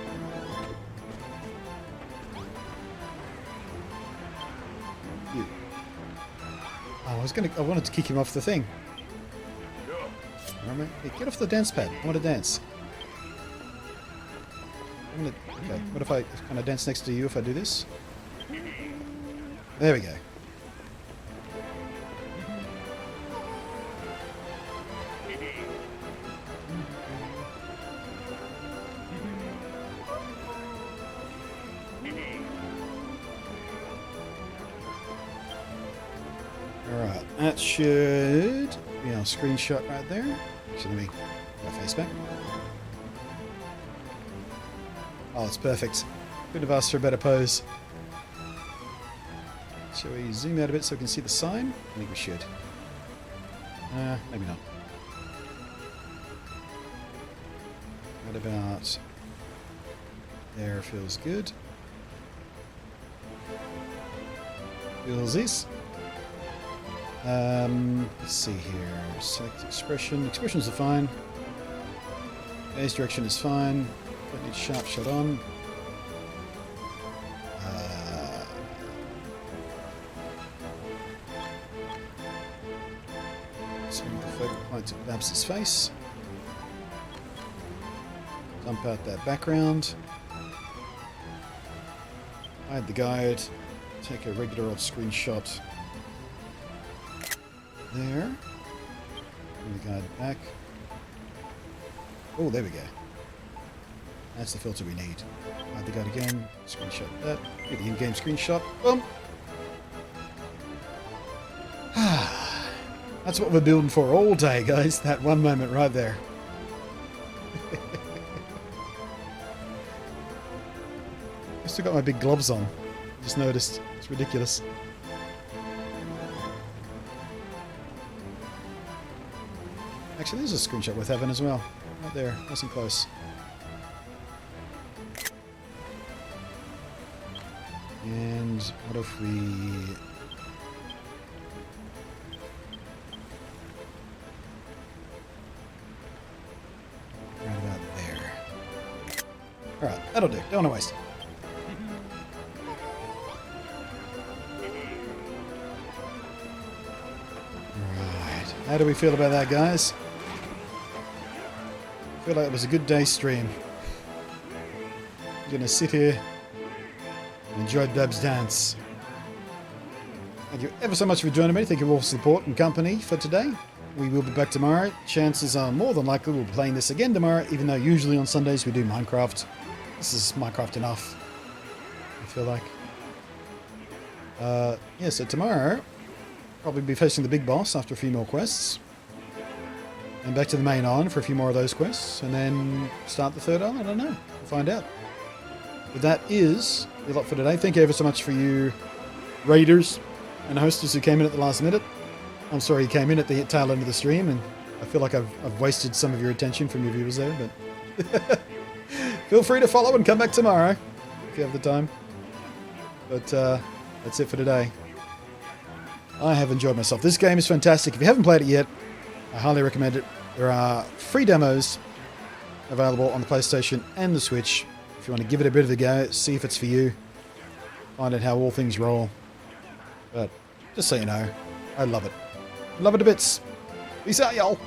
You. Oh, I wanted to kick him off the thing. Remember? Hey, get off the dance pad. I want to dance. Okay, what if I kind of dance next to you if I do this? There we go. Alright, that should be our screenshot right there. Actually, let me put my face back. Oh, it's perfect. Couldn't have asked for a better pose. Shall we zoom out a bit so we can see the sign? I think we should. Maybe not. What about... There, feels good. Feels this. Let's see here. Select expression. Expressions are fine. Gaze direction is fine. Don't need sharp shot on. Smooth the focal point of Babs' face. Dump out that background. Hide the guide. Take a regular old screenshot. There. Bring the guide back. Oh, there we go. That's the filter we need. Hide the guide again. Screenshot that. Get the in-game screenshot. Boom! That's what we're building for all day, guys. That one moment right there. I've still got my big gloves on. Just noticed. It's ridiculous. Actually, there's a screenshot worth having as well. Right there. Nice and close. And what if we... right about there. Alright, that'll do. Don't want to waste it. Alright. How do we feel about that, guys? I feel like it was a good day stream. I'm going to sit here Enjoyed Bab's dance. Thank you ever so much for joining me. Thank you all for support and company for today. We will be back tomorrow. Chances are more than likely we'll be playing this again tomorrow, even though usually on Sundays we do Minecraft. This is Minecraft enough, I feel like. Yeah, so tomorrow, probably be facing the big boss after a few more quests. And back to the main island for a few more of those quests. And then start the third island, I don't know. We'll find out. But that is a lot for today. Thank you ever so much for you raiders and hostess who came in at the last minute. I'm sorry you came in at the tail end of the stream, and I feel like I've wasted some of your attention from your viewers there, but feel free to follow and come back tomorrow if you have the time. But that's it for today. I have enjoyed myself. This game is fantastic. If you haven't played it yet, I highly recommend it. There are free demos available on the PlayStation and the Switch. If you want to give it a bit of a go, see if it's for you, find out how all things roll. But just so you know, I love it. Love it to bits. Peace out, y'all.